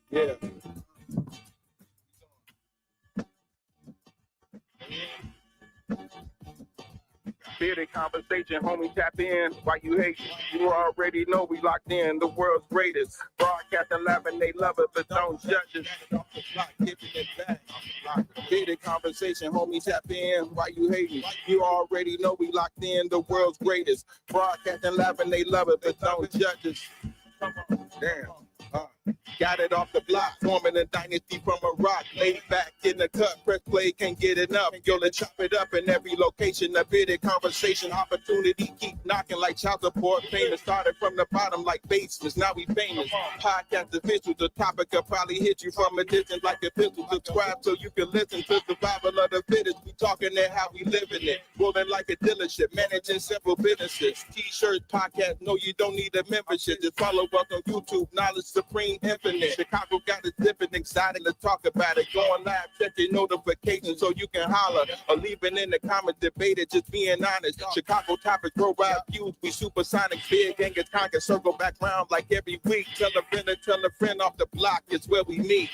Yeah. Bearded conversation, homie, tap in. Why you hate? You already know we locked in. The world's greatest. Broadcasting live and they love it, but don't judge us. Bearded conversation, homie, tap in. Why you hating? You already know we locked in. The world's greatest. Broadcasting live and they love it, but don't judge us. Damn. Got it off the block, forming a dynasty from a rock. Laid back in the cut, press play, can't get enough. Yo, let's chop it up in every location. A bearded conversation, opportunity keep knocking like child support. Famous started from the bottom like basements, now we famous. Podcast official, the topic will probably hit you from a distance like a pistol. Subscribe so you can listen to survival of the fittest. We talking that how we living it. Rolling like a dealership, managing several businesses. T-shirts, podcast, no, you don't need a membership. Just follow us on YouTube, Knowledge Supreme Infinite. Chicago got it different, excited to talk about it. Going live, check your notifications so you can holler. Or leave it in the comments, debate it, just being honest. Chicago topics, worldwide views, we supersonic. Big gangers conquer, circle back round like every week. Tell a friend off the block, it's where we meet.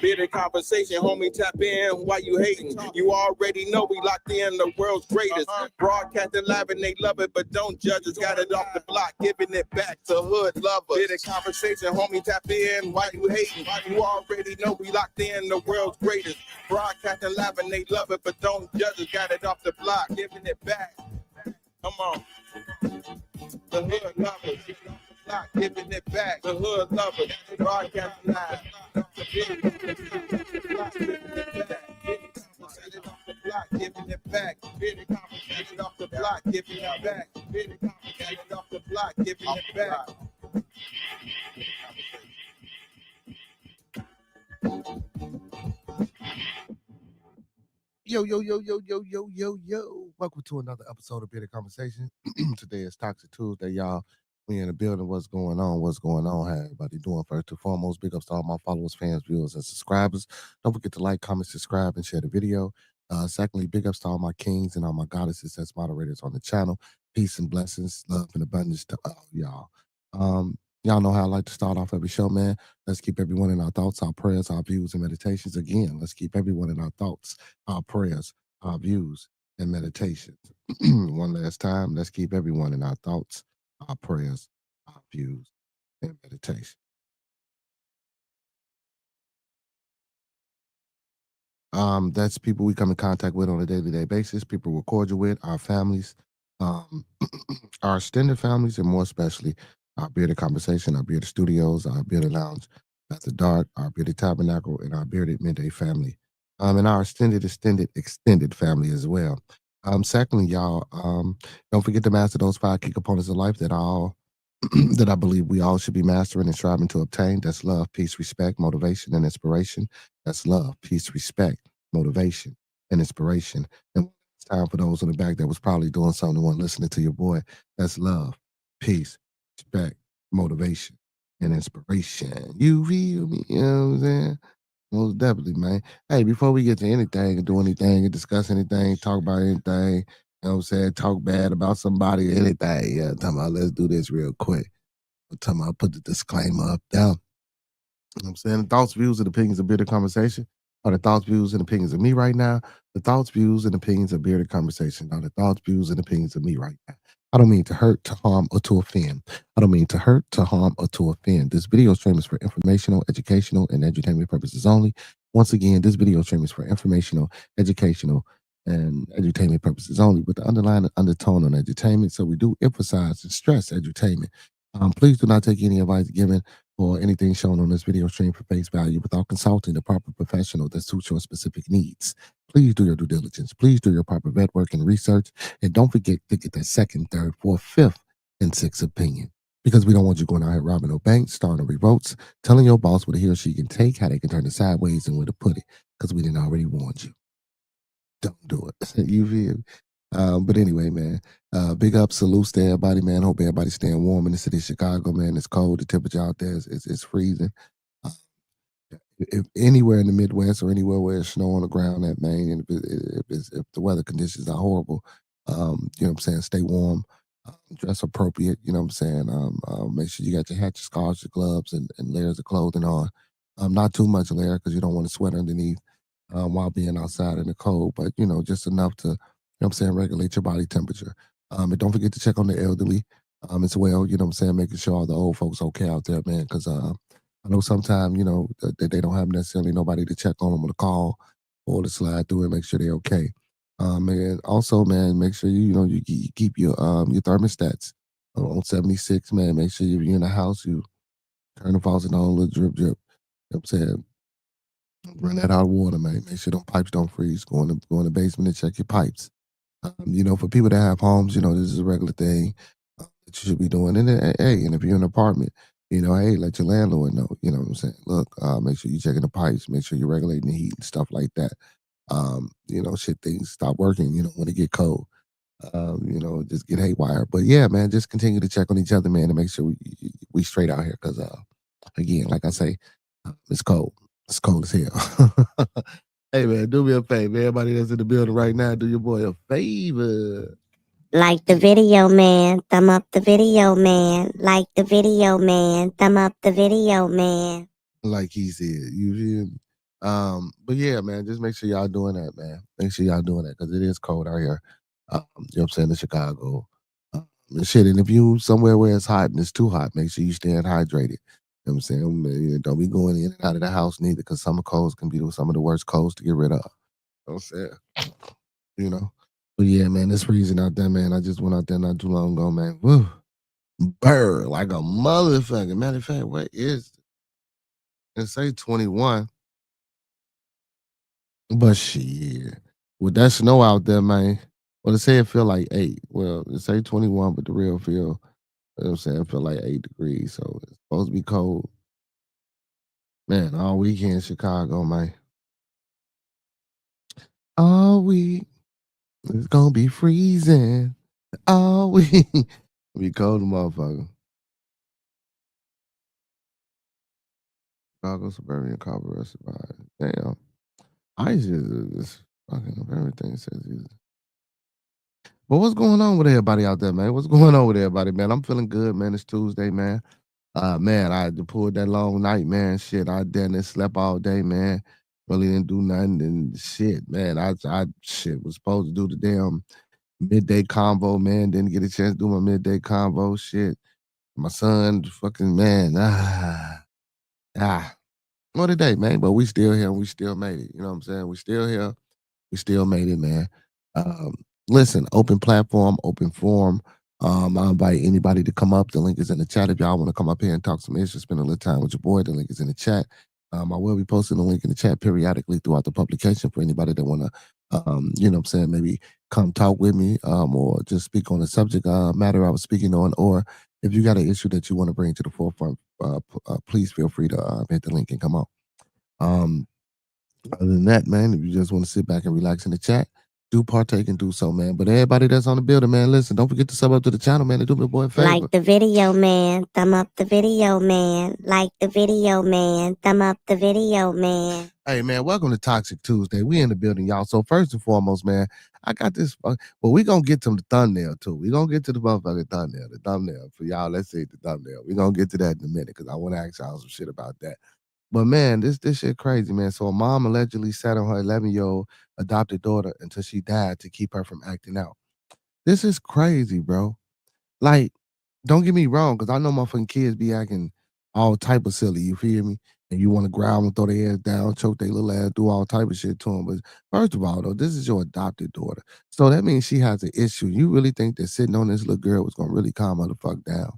Bearded conversation, homie, tap in. Why you hating? You already know we locked in. The world's greatest. Broadcasting live and they love it, but don't judge us. Got it off the block, giving it back to hood lovers. Bearded conversation, homie, tap in. Why you hating? You already know we locked in. The world's greatest. Broadcasting live and they love it, but don't judge us. Got it off the block, giving it back. Come on. The hood lovers. Not giving it back, the hood lovers, broadcasting live. Giving it back, bearded conversation off the block, giving it back, bearded conversation off the block, giving it back. Yo. Welcome to another episode of Bearded Conversation. Today is Toxiq Tuesday, y'all. We in the building. What's going on? How everybody doing? First and foremost, big ups to all my followers, fans, viewers, and subscribers. Don't forget to like, comment, subscribe, and share the video. Secondly, big ups to all my kings and all my goddesses as moderators on the channel. Peace and blessings, love and abundance to all y'all. Y'all know how I like to start off every show, man. Let's keep everyone in our thoughts, our prayers, our views, and meditations. Again, let's keep everyone in our thoughts, our prayers, our views, and meditations. One last time, let's keep everyone in our thoughts, our prayers, our views, and meditation. That's people we come in contact with on a daily basis, people we're cordial with, our families, our extended families, and more especially our Bearded Conversation, our Bearded Studios, our Bearded Lounge, After Dark, our Bearded Tabernacle, and our Bearded Midday family, and our extended family as well. Secondly, y'all, don't forget to master those 5 key components of life that that I believe we all should be mastering and striving to obtain. That's love, peace, respect, motivation, and inspiration. That's love, peace, respect, motivation, and inspiration. And it's time for those in the back that was probably doing something when listening to your boy. That's love, peace, respect, motivation, and inspiration. You feel me? You know what I'm saying? Most definitely, man. Hey, before we get to anything and do anything and discuss anything, talk about anything, you know what I'm saying? Talk bad about somebody, anything. Yeah, talking about let's do this real quick. I'm talking about put the disclaimer up there. You know what I'm saying? The thoughts, views, and opinions of Bearded Conversation are the thoughts, views, and opinions of me right now. The thoughts, views, and opinions of Bearded Conversation are the thoughts, views, and opinions of me right now. I don't mean to hurt, to harm, or to offend. I don't mean to hurt, to harm, or to offend. This video stream is for informational, educational, and edutainment purposes only. Once again, this video stream is for informational, educational, and edutainment purposes only, with the underlying undertone on edutainment. So we do emphasize and stress edutainment. Please do not take any advice given or anything shown on this video stream for face value without consulting the proper professional that suits your specific needs. Please do your due diligence. Please do your proper vet work and research. And don't forget to get that second, third, fourth, fifth, and sixth opinion. Because we don't want you going out here robbing no banks, starting no revolts, telling your boss what he or she can take, how they can turn it sideways, and where to put it. Because we didn't already warn you. Don't do it. You feel me? But anyway, man, big up, salutes to everybody, man. Hope everybody's staying warm in the city of Chicago, man. It's cold. The temperature out there is freezing. If anywhere in the Midwest or anywhere where there's snow on the ground at Maine, and if the weather conditions are horrible, you know what I'm saying, stay warm. Dress appropriate, you know what I'm saying? Make sure you got your hat, your scarves, your gloves, and layers of clothing on. Not too much layer because you don't want to sweat underneath while being outside in the cold, but just enough to, what I'm saying, regulate your body temperature. And don't forget to check on the elderly as well, you know what I'm saying, making sure all the old folks okay out there, man, because I know sometimes, that they don't have necessarily nobody to check on them or to call or to slide through and make sure they're okay. And also, man, make sure you keep your thermostats on 76, man. Make sure if you're in the house, you turn the faucet on, a little drip drip. You know what I'm saying? Run that hot water, man. Make sure them pipes don't freeze. Go in the basement and check your pipes. For people that have homes, this is a regular thing that you should be doing. And then, hey, and if you're in an apartment, hey, let your landlord know. You know what I'm saying? Look, make sure you're checking the pipes. Make sure you're regulating the heat and stuff like that. Shit, things stop working. When it get cold. Just get haywire. But yeah, man, just continue to check on each other, man, to make sure we straight out here. Because again, like I say, it's cold. It's cold as hell. Hey man, do me a favor. Everybody that's in the building right now, do your boy a favor. Like the video, man. Thumb up the video, man. Like the video, man. Thumb up the video, man. Like he said, you feel me? But yeah, man, just make sure y'all doing that, man. Make sure y'all doing that because it is cold out here. You know what I'm saying, in Chicago. And shit, and if you somewhere where it's hot and it's too hot, make sure you staying hydrated. You know what I'm saying? Don't be going in and out of the house neither, because summer colds can be some of the worst colds to get rid of. You know what I'm saying? You know? But yeah, man, it's freezing out there, man. I just went out there not too long ago, man. Woo. Burr, like a motherfucker. Matter of fact, what is it? It say 21. But shit, with that snow out there, man. Well, it say it feel like 8. Well, it say 21, but the real feel, you know what I'm saying, it feel like 8 degrees. So it's supposed to be cold. Man, all weekend in Chicago, man. All week, it's gonna be freezing. All week. Be cold, motherfucker. Chicago suburban car arrested by damn. Ice is fucking up everything. Says he's. But what's going on with everybody out there, man? What's going on with everybody, man? I'm feeling good, man. It's Tuesday, man. Man, I had to pull that long night, man. Shit, I didn't slept all day, man. Really didn't do nothing and shit, man. I shit was supposed to do the damn midday convo, man. Didn't get a chance to do my midday convo. Shit. My son, fucking man. What a day, man. But we still here and we still made it. You know what I'm saying? We still here. We still made it, man. Um, Listen, open platform, open forum. I invite anybody to come up. The link is in the chat. If y'all want to come up here and talk some issues, spend a little time with your boy, the link is in the chat. I will be posting the link in the chat periodically throughout the publication for anybody that want to, you know what I'm saying, maybe come talk with me or just speak on the subject matter I was speaking on. Or if you got an issue that you want to bring to the forefront, please feel free to hit the link and come up. Other than that, man, if you just want to sit back and relax in the chat, do partake and do so, man. But everybody that's on the building, man, listen, don't forget to sub up to the channel, man, and do me a boy a favor. Like the video, man. Thumb up the video, man. Like the video, man. Thumb up the video, man. Hey, man, welcome to Toxiq Tuesday. We in the building, y'all. So first and foremost, man, I got this. Well, we going to get to the thumbnail, too. We going to get to the motherfucking thumbnail. The thumbnail. For y'all, let's see the thumbnail. We going to get to that in a minute because I want to ask y'all some shit about that. But man, this shit crazy, man. So a mom allegedly sat on her 11-year-old adopted daughter until she died to keep her from acting out. This is crazy, bro. Like, don't get me wrong, because I know motherfucking kids be acting all type of silly, you feel me? And you want to grab them, throw their ass down, choke their little ass, do all type of shit to them. But first of all, though, this is your adopted daughter. So that means she has an issue. You really think that sitting on this little girl was going to really calm her the fuck down?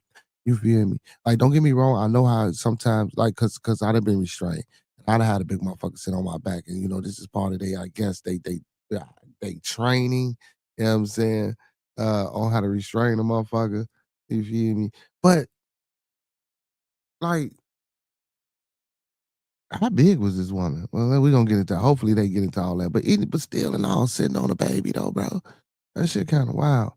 You feel me? Like, don't get me wrong. I know how sometimes, like, cause I'd have been restrained. I'd have had a big motherfucker sit on my back. And, this is part of I guess, they training, you know what I'm saying, on how to restrain a motherfucker. You feel me? But, like, how big was this woman? Well, we're gonna get into hopefully they get into all that. But still and all sitting on a baby though, bro. That shit kind of wild.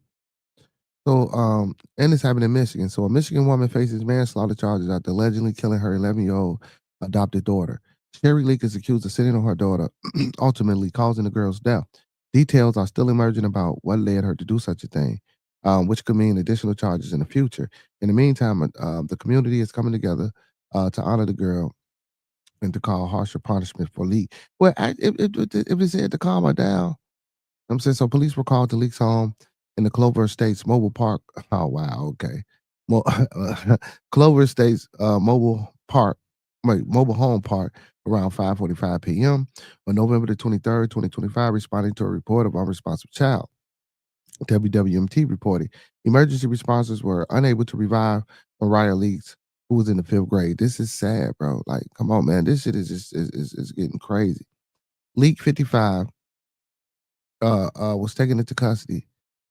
So, and this happened in Michigan. So a Michigan woman faces manslaughter charges after allegedly killing her 11-year-old adopted daughter. Sherry Leak is accused of sitting on her daughter, ultimately causing the girl's death. Details are still emerging about what led her to do such a thing. which could mean additional charges in the future. In the meantime, the community is coming together to honor the girl and to call harsher punishment for Leak. Well, if it said to calm her down, I'm saying so. Police were called to Leak's home in the Clover Estates Mobile Park. Oh wow, okay. Clover Estates Mobile Park, Mobile Home Park, around 5:45 p.m. on November the 23rd, 2025, responding to a report of unresponsive child. WWMT reported emergency responders were unable to revive Mariah Leaks, who was in the 5th grade. This is sad, bro. Like, come on, man. This shit is just is getting crazy. Leak 55 was taken into custody.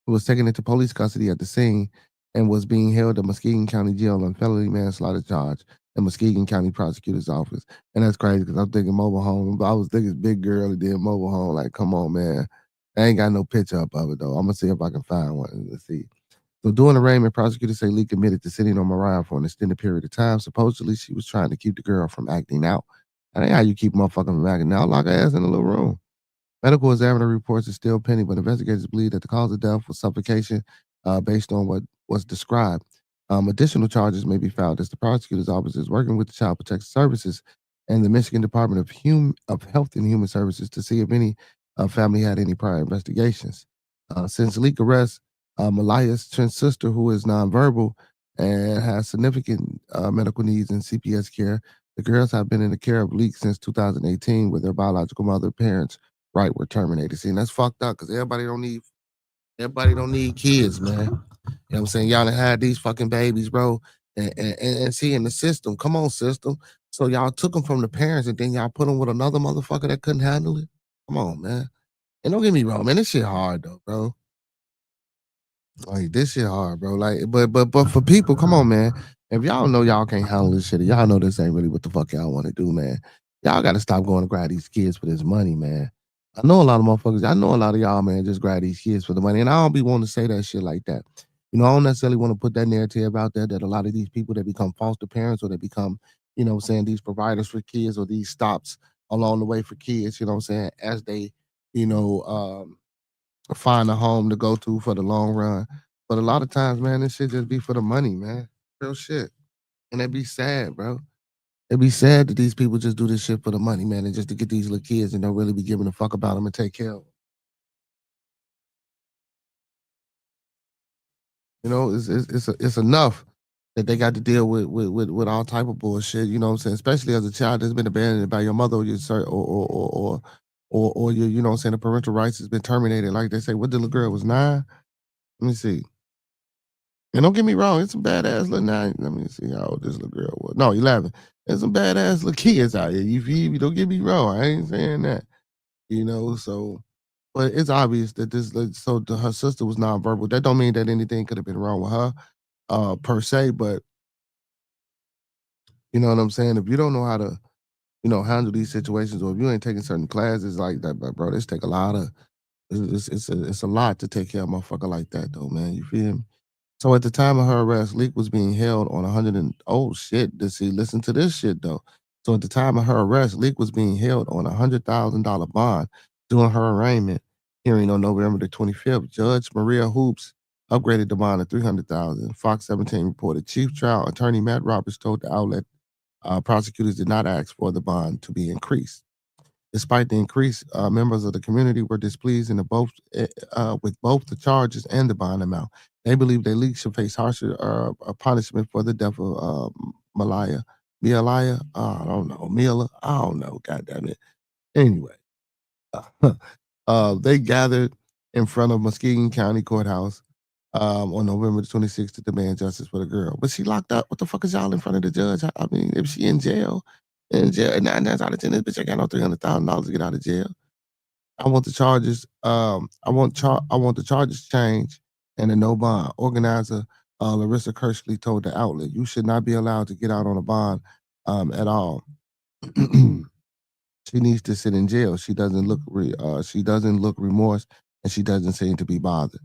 Was taken into police custody at the scene and was being held at Muskegon County Jail on felony manslaughter charge in Muskegon County Prosecutor's Office. And that's crazy because I'm thinking mobile home, but I was thinking big girl and then mobile home. Like, come on, man. I ain't got no picture up of it though. I'm gonna see if I can find one. Let's see. So during the arraignment, prosecutors say Lee admitted to sitting on Mariah for an extended period of time. Supposedly, she was trying to keep the girl from acting out. That ain't how you keep motherfucking from acting out. Lock her ass in a little room. Medical examiner reports are still pending, but investigators believe that the cause of death was suffocation based on what was described. Additional charges may be filed as the prosecutor's office is working with the Child Protective Services and the Michigan Department of Health and Human Services to see if any family had any prior investigations. Since Leak arrest, Malaya's twin sister, who is nonverbal and has significant medical needs and CPS care, the girls have been in the care of Leak since 2018 with their biological mother parents were terminated. See, and that's fucked up because everybody don't need kids, man. You know what I'm saying? Y'all done had these fucking babies, bro. And see in the system. Come on, system. So y'all took them from the parents and then y'all put them with another motherfucker that couldn't handle it. Come on, man. And don't get me wrong, man. This shit hard though, bro. Like this shit hard, bro. Like, but for people, come on, man. If y'all know y'all can't handle this shit, y'all know this ain't really what the fuck y'all want to do, man. Y'all got to stop going to grab these kids for this money, man. I know a lot of motherfuckers. I know a lot of y'all, man, just grab these kids for the money, and I don't be wanting to say that shit like that. You know, I don't necessarily want to put that narrative out there that a lot of these people that become foster parents or they become, you know, what I'm saying these providers for kids or these stops along the way for kids. You know, what I'm saying as they, you know, find a home to go to for the long run. But a lot of times, man, this shit just be for the money, man. Real shit. And it'd be sad, bro. It'd be sad that these people just do this shit for the money, man, and just to get these little kids and don't really be giving a fuck about them and take care of them. You know, it's enough that they got to deal with all type of bullshit. You know what I'm saying? Especially as a child that's been abandoned by your mother or your or your, you know what I'm saying, the parental rights has been terminated. Like they say, what the little girl was 9? Let me see. And don't get me wrong, it's some badass little 9. Let me see how old this little girl was. No, 11. There's some badass little kids out here. You feel me? Don't get me wrong. I ain't saying that. You know, so but it's obvious that her sister was nonverbal. That don't mean that anything could have been wrong with her, per se, but you know what I'm saying? If you don't know how to, you know, handle these situations, or if you ain't taking certain classes like that, but bro, this take a lot of it's a lot to take care of a motherfucker like that though, man. You feel me? So at the time of her arrest, Leak was being held on 100 and oh shit. Listen to this shit though. So at the time of her arrest, Leak was being held on $100,000 bond during her arraignment hearing on November the 25th. Judge Maria Hoops upgraded the bond to $300,000. Fox 17 reported Chief Trial Attorney Matt Roberts told the outlet prosecutors did not ask for the bond to be increased. Despite the increase, members of the community were displeased with both the charges and the bond amount. They believe that Leak should face harsher punishment for the death of Malaya. Mialaya? I don't know. Mila? I don't know. God damn it. Anyway, they gathered in front of Muskegon County Courthouse on November the 26th to demand justice for the girl. But she locked up. What the fuck is y'all in front of the judge? I mean, if she in jail, and 9 times out of 10, this bitch ain't got no $300,000 to get out of jail. I want the charges. I want the charges changed and a no bond. Organizer Larissa Kirschley told the outlet, "You should not be allowed to get out on a bond at all. She needs to sit in jail. She doesn't look remorse, and she doesn't seem to be bothered."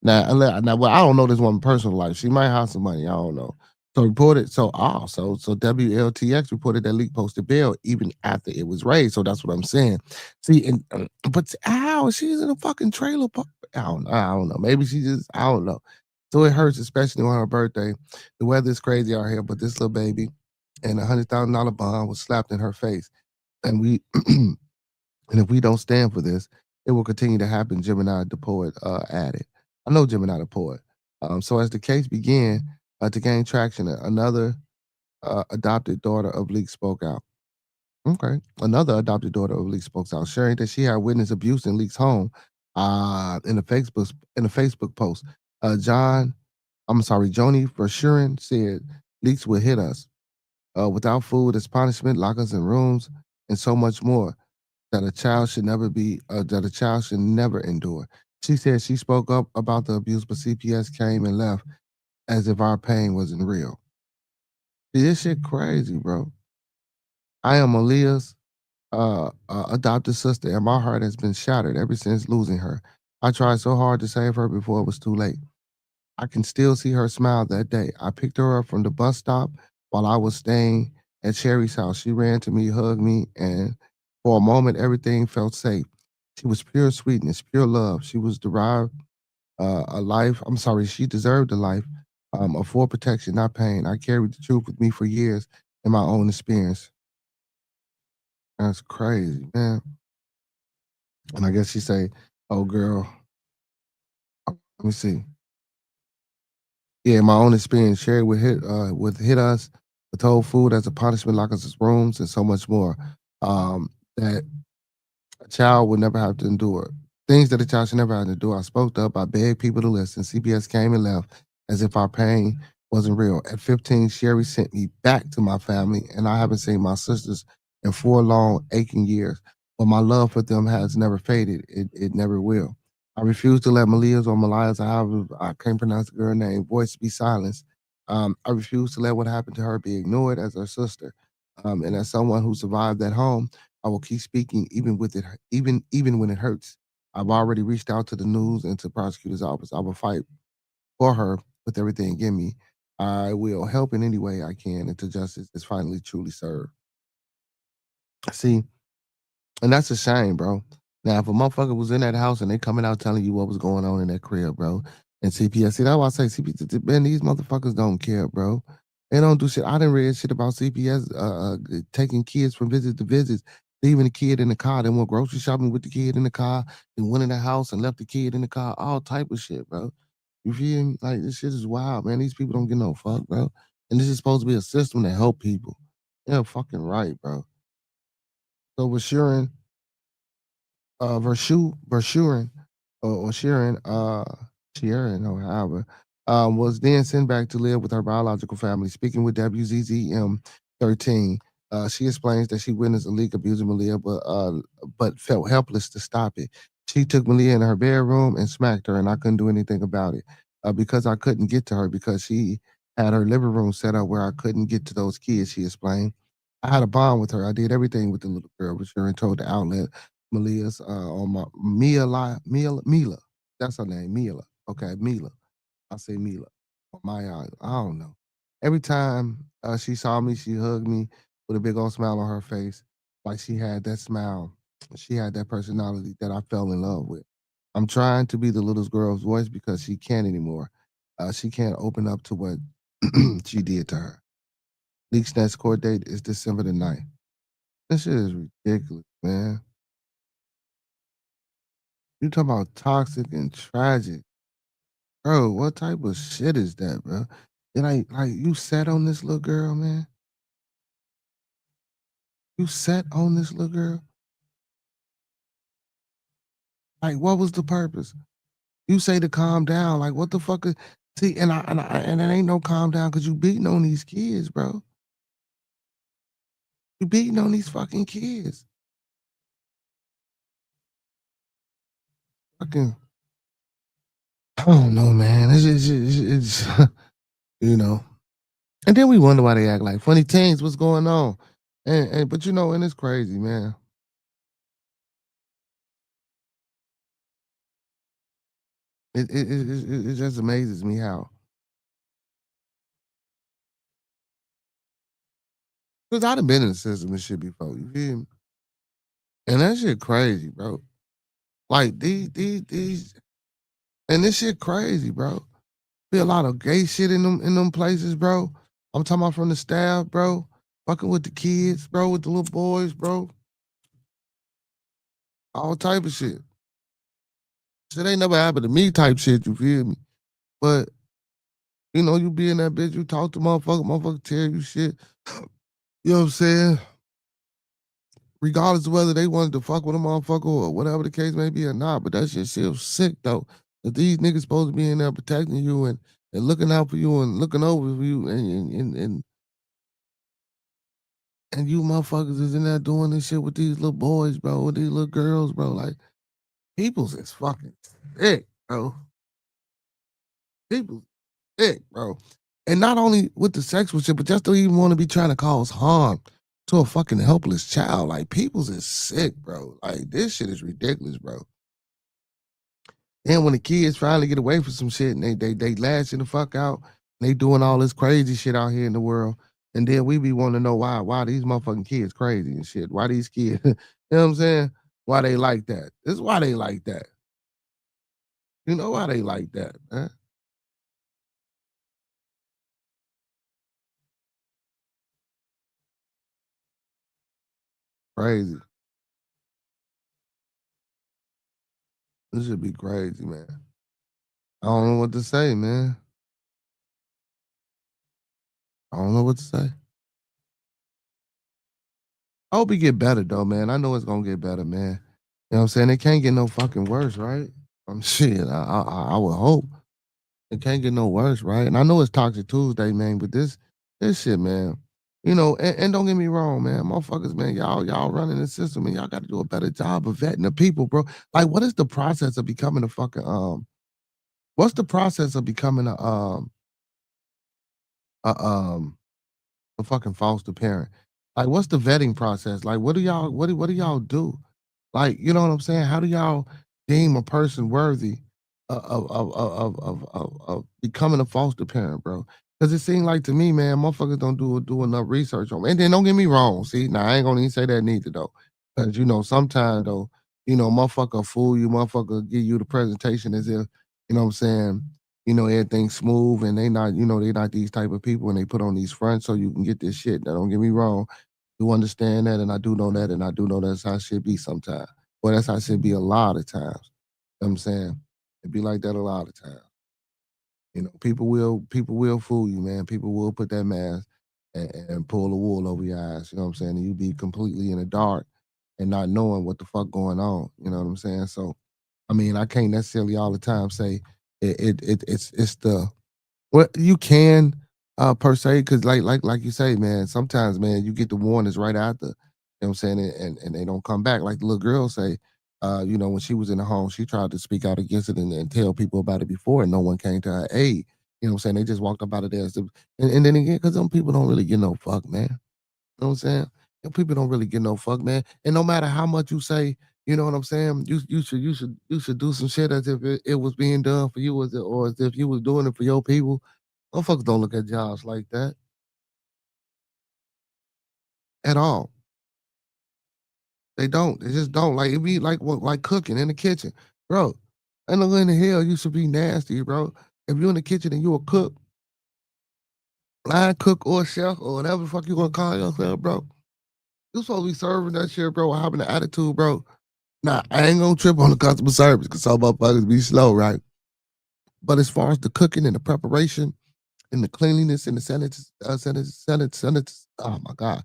Now, well, I don't know this woman's personal life. She might have some money. I don't know. So WLTX reported that Leak posted bail even after it was raised. So that's what I'm saying. See, but how she's in a fucking trailer park? I don't know. Maybe she just, I don't know. So it hurts, especially on her birthday. The weather is crazy out here, but this little baby and $100,000 bond was slapped in her face. And we, and if we don't stand for this, it will continue to happen. Gemini the poet added. I know Gemini the poet. So as the case began to gain traction, another adopted daughter of Leak spoke out. Okay. Another adopted daughter of Leak spoke out, sharing that she had witnessed abuse in Leak's home in a Facebook post. Joni Verschuren said Leaks would hit us without food as punishment, lock us in rooms, and so much more that a child should never endure. She said she spoke up about the abuse, but CPS came and left as if our pain wasn't real. See, this shit crazy, bro. I am Aaliyah's adopted sister, and my heart has been shattered ever since losing her. I tried so hard to save her before it was too late. I can still see her smile that day. I picked her up from the bus stop while I was staying at Sherry's house. She ran to me, hugged me, and for a moment, everything felt safe. She was pure sweetness, pure love. She was derived a life. I'm sorry, she deserved a life of full protection, not pain. I carried the truth with me for years in my own experience. That's crazy, man. And I guess she say, "Oh, girl, let me see. Yeah, my own experience shared with hit us, withhold food as a punishment, lock us in rooms, and so much more. That a child would never have to endure. Things that a child should never have to endure. I spoke up. I begged people to listen. CPS came and left as if our pain wasn't real. At 15, Sherry sent me back to my family, and I haven't seen my sisters in 4 long, aching years. But my love for them has never faded. It never will. I refuse to let Malia's or Malaya's, I can't pronounce the girl name, voice be silenced. I refuse to let what happened to her be ignored as her sister. And as someone who survived that home, I will keep speaking even when it hurts. I've already reached out to the news and to prosecutor's office. I will fight for her with everything in me. I will help in any way I can until justice is finally truly served. See, and that's a shame, bro. Now, if a motherfucker was in that house and they coming out telling you what was going on in that crib, bro, and CPS, see, that's why I say CPS, man, these motherfuckers don't care, bro. They don't do shit. I didn't read shit about CPS taking kids from visit to visits, leaving the kid in the car. They went grocery shopping with the kid in the car, then went in the house and left the kid in the car, all type of shit, bro. You feel me? Like, this shit is wild, man. These people don't get no fuck, bro. And this is supposed to be a system to help people. They're fucking right, bro. So with Sharon, Verschuren or Sharon or however, was then sent back to live with her biological family. Speaking with WZZM 13, she explains that she witnessed a leak abusing Malia, but felt helpless to stop it. She took Malia in her bedroom and smacked her, and I couldn't do anything about it because I couldn't get to her because she had her living room set up where I couldn't get to those kids. She explained. I had a bond with her. I did everything with the little girl, but Sharon told the outlet Malia's on my Mila. That's her name, Mila. Okay, Mila. I say Mila. Or Maya. I don't know. Every time she saw me, she hugged me with a big old smile on her face. Like she had that smile. She had that personality that I fell in love with. I'm trying to be the little girl's voice because she can't anymore. She can't open up to what she did to her. Leak's next court date is December the 9th. This shit is ridiculous, man. You talking about toxic and tragic. Bro, what type of shit is that, bro? And like you sat on this little girl, man. You sat on this little girl. Like, what was the purpose? You say to calm down. Like, what the fuck is see, and it ain't no calm down because you beating on these kids, bro. You beating on these fucking kids. Fucking I don't know, man. It's you know. And then we wonder why they act like funny teens. What's going on? And but and it's crazy, man. It just amazes me how. Because I'd have been in the system and shit before. You feel me? And that shit crazy, bro. Like these, and this shit crazy, bro. Be a lot of gay shit in them places, bro. I'm talking about from the staff, bro. Fucking with the kids, bro, with the little boys, bro. All type of shit. Shit ain't never happened to me type shit, you feel me? But, you know, you be in that bitch, you talk to motherfucker tell you shit. You know what I'm saying? Regardless of whether they wanted to fuck with a motherfucker or whatever the case may be or not, but that shit feels sick though. That these niggas supposed to be in there protecting you and looking out for you and looking over for you and you motherfuckers is in there doing this shit with these little boys, bro, with these little girls, bro. Like, people's is fucking sick, bro. People's sick, bro. And not only with the sexual shit, but just don't even want to be trying to cause harm to a fucking helpless child. Like, people's is sick, bro. Like, this shit is ridiculous, bro. And when the kids finally get away from some shit and they lashing the fuck out, they doing all this crazy shit out here in the world. And then we be wanting to know why these motherfucking kids crazy and shit. Why these kids, you know what I'm saying? Why they like that? This is why they like that. You know why they like that, man? Crazy. This should be crazy, man. I don't know what to say, man. I don't know what to say. I hope it get better though, man. I know it's gonna get better, man. You know what I'm saying? It can't get no fucking worse, right? Shit. I would hope. It can't get no worse, right? And I know it's Toxic Tuesday, man, but this shit, man. You know, and don't get me wrong, man. Motherfuckers, man, y'all running the system and y'all got to do a better job of vetting the people, bro. Like, what is the process of becoming a fucking what's the process of becoming a a fucking foster parent? Like, what's the vetting process? Like, what do y'all do? Like, you know what I'm saying? How do y'all deem a person worthy of becoming a foster parent, bro? Because it seems like to me, man, motherfuckers don't do enough research on. And then don't get me wrong. See, now I ain't gonna even say that neither though, because you know sometimes though, you know, motherfucker fool you, motherfucker give you the presentation as if you know what I'm saying. You know everything's smooth, and they not these type of people, and they put on these fronts so you can get this shit. Now don't get me wrong. Do understand that, and I do know that, and I do know that's how it should be sometimes. Well, that's how it should be a lot of times. You know what I'm saying? It be like that a lot of times. You know, people will fool you, man. People will put that mask and pull the wool over your eyes. You know what I'm saying? And you be completely in the dark and not knowing what the fuck going on. You know what I'm saying? So, I mean, I can't necessarily all the time say it's the well, you can per se, because like you say, man, sometimes, man, you get the warnings right after, you know what I'm saying, and they don't come back. Like the little girl say, you know, when she was in the home, she tried to speak out against it and tell people about it before, and no one came to her aid. You know what I'm saying? They just walked up out of there. And then again, because some people don't really get no fuck, man. You know what I'm saying? Them people don't really get no fuck, man. And no matter how much you say, you know what I'm saying? You should do some shit as if it was being done for you, or as if you was doing it for your people. Motherfuckers don't look at jobs like that at all. They don't. They just don't. Like it be like what like cooking in the kitchen, bro. I know in the hell you should be nasty, bro. If you in the kitchen and you a cook, line cook or chef or whatever the fuck you gonna call yourself, bro. You supposed to be serving that shit, bro, having the attitude, bro. Nah, I ain't gonna trip on the customer service because some motherfuckers be slow, right? But as far as the cooking and the preparation and the cleanliness and the oh my god,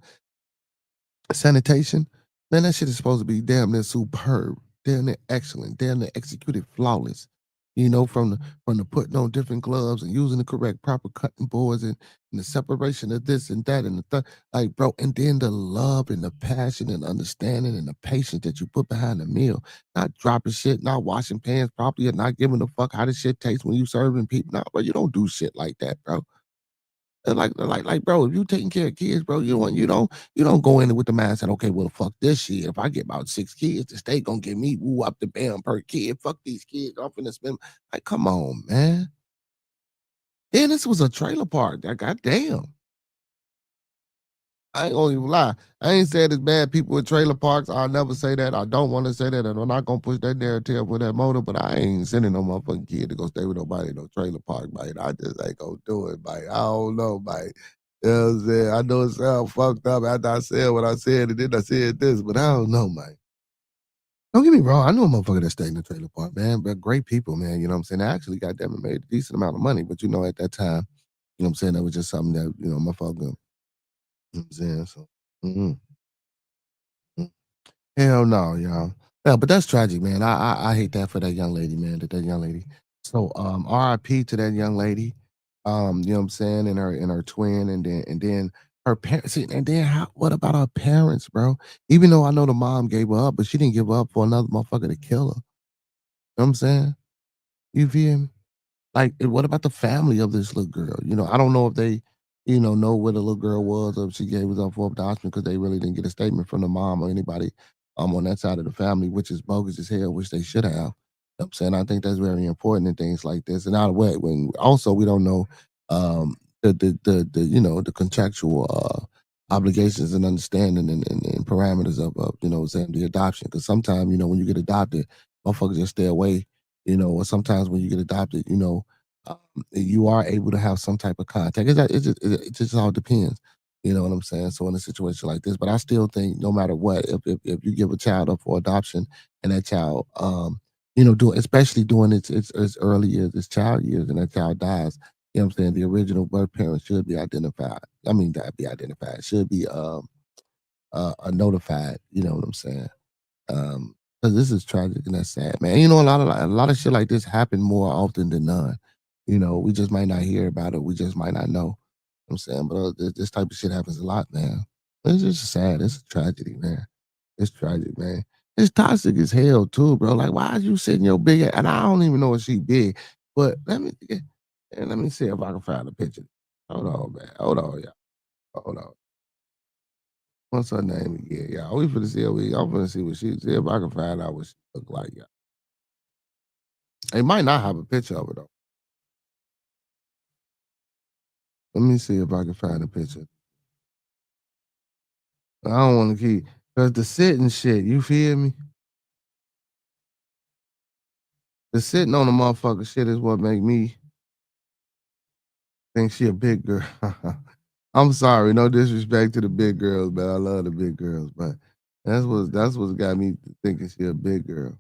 sanitation, man, that shit is supposed to be damn near superb, damn near excellent, damn near executed flawless. You know, from the putting on different gloves and using the correct proper cutting boards and the separation of this and that and the like, bro, and then the love and the passion and understanding and the patience that you put behind the meal, not dropping shit, not washing pans properly, or not giving a fuck how the shit tastes when you serving people. No, bro, you don't do shit like that, bro. And bro, if you taking care of kids, bro, you don't go in with the mindset, okay, well, fuck this shit. If I get about 6 kids, the state gonna give me woo up the bam per kid. Fuck these kids. I'm finna spend like, come on, man. Then this was a trailer park. That goddamn. I ain't gonna even lie. I ain't said it's bad people with trailer parks. I'll never say that. I don't want to say that. And I'm not gonna push that narrative with that motive, but I ain't sending no motherfucking kid to go stay with nobody in no trailer park, mate. I just ain't gonna do it, mate. I don't know, mate. You know what I'm saying? I know it sounds fucked up after I said what I said, and then I said this, but I don't know, mate. Don't get me wrong. I know a motherfucker that stayed in the trailer park, man. But great people, man. You know what I'm saying? They actually got them and made a decent amount of money. But at that time, you know what I'm saying? That was just something that, motherfucker, you know what I'm saying? So, mm-mm. Hell no, y'all. Yeah, but that's tragic, man. I hate that for that young lady, man. That young lady. So RIP to that young lady. You know what I'm saying, and her twin, and then her parents. And then what about her parents, bro? Even though I know the mom gave her up, but she didn't give her up for another motherfucker to kill her. You know what I'm saying? You feel me? Like, what about the family of this little girl? I don't know if they, know where the little girl was, or if she gave us up for adoption, because they really didn't get a statement from the mom or anybody on that side of the family, which is bogus as hell, which they should have. You know what I'm saying? I think that's very important in things like this. And out of way, when also we don't know the contractual obligations and understanding and parameters of saying the adoption. Because sometimes, when you get adopted, motherfuckers just stay away, or sometimes when you get adopted, um, you are able to have some type of contact. It just all depends. You know what I'm saying? So in a situation like this, but I still think no matter what, if you give a child up for adoption and that child, especially during its early years, its child years, and that child dies, you know what I'm saying? The original birth parent should be identified. I mean, that be identified. Should be notified. You know what I'm saying? Because this is tragic and that's sad, man. A lot of shit like this happen more often than none. We just might not hear about it. We just might not know. You know what I'm saying, but this type of shit happens a lot, man. It's just sad. It's a tragedy, man. It's tragic, man. It's toxic as hell too, bro. Like, why is you sitting your big and I don't even know if she big, but let me see if I can find a picture. Hold on, man. Hold on, y'all. Hold on. What's her name again? Yeah, we finna see. I'm finna see what see if I can find out what she look like. Yeah, it might not have a picture of her though. Let me see if I can find a picture. I don't want to keep because the sitting shit. You feel me? The sitting on the motherfucker shit is what make me think she a big girl. I'm sorry, no disrespect to the big girls, but I love the big girls. But that's what's got me thinking she a big girl.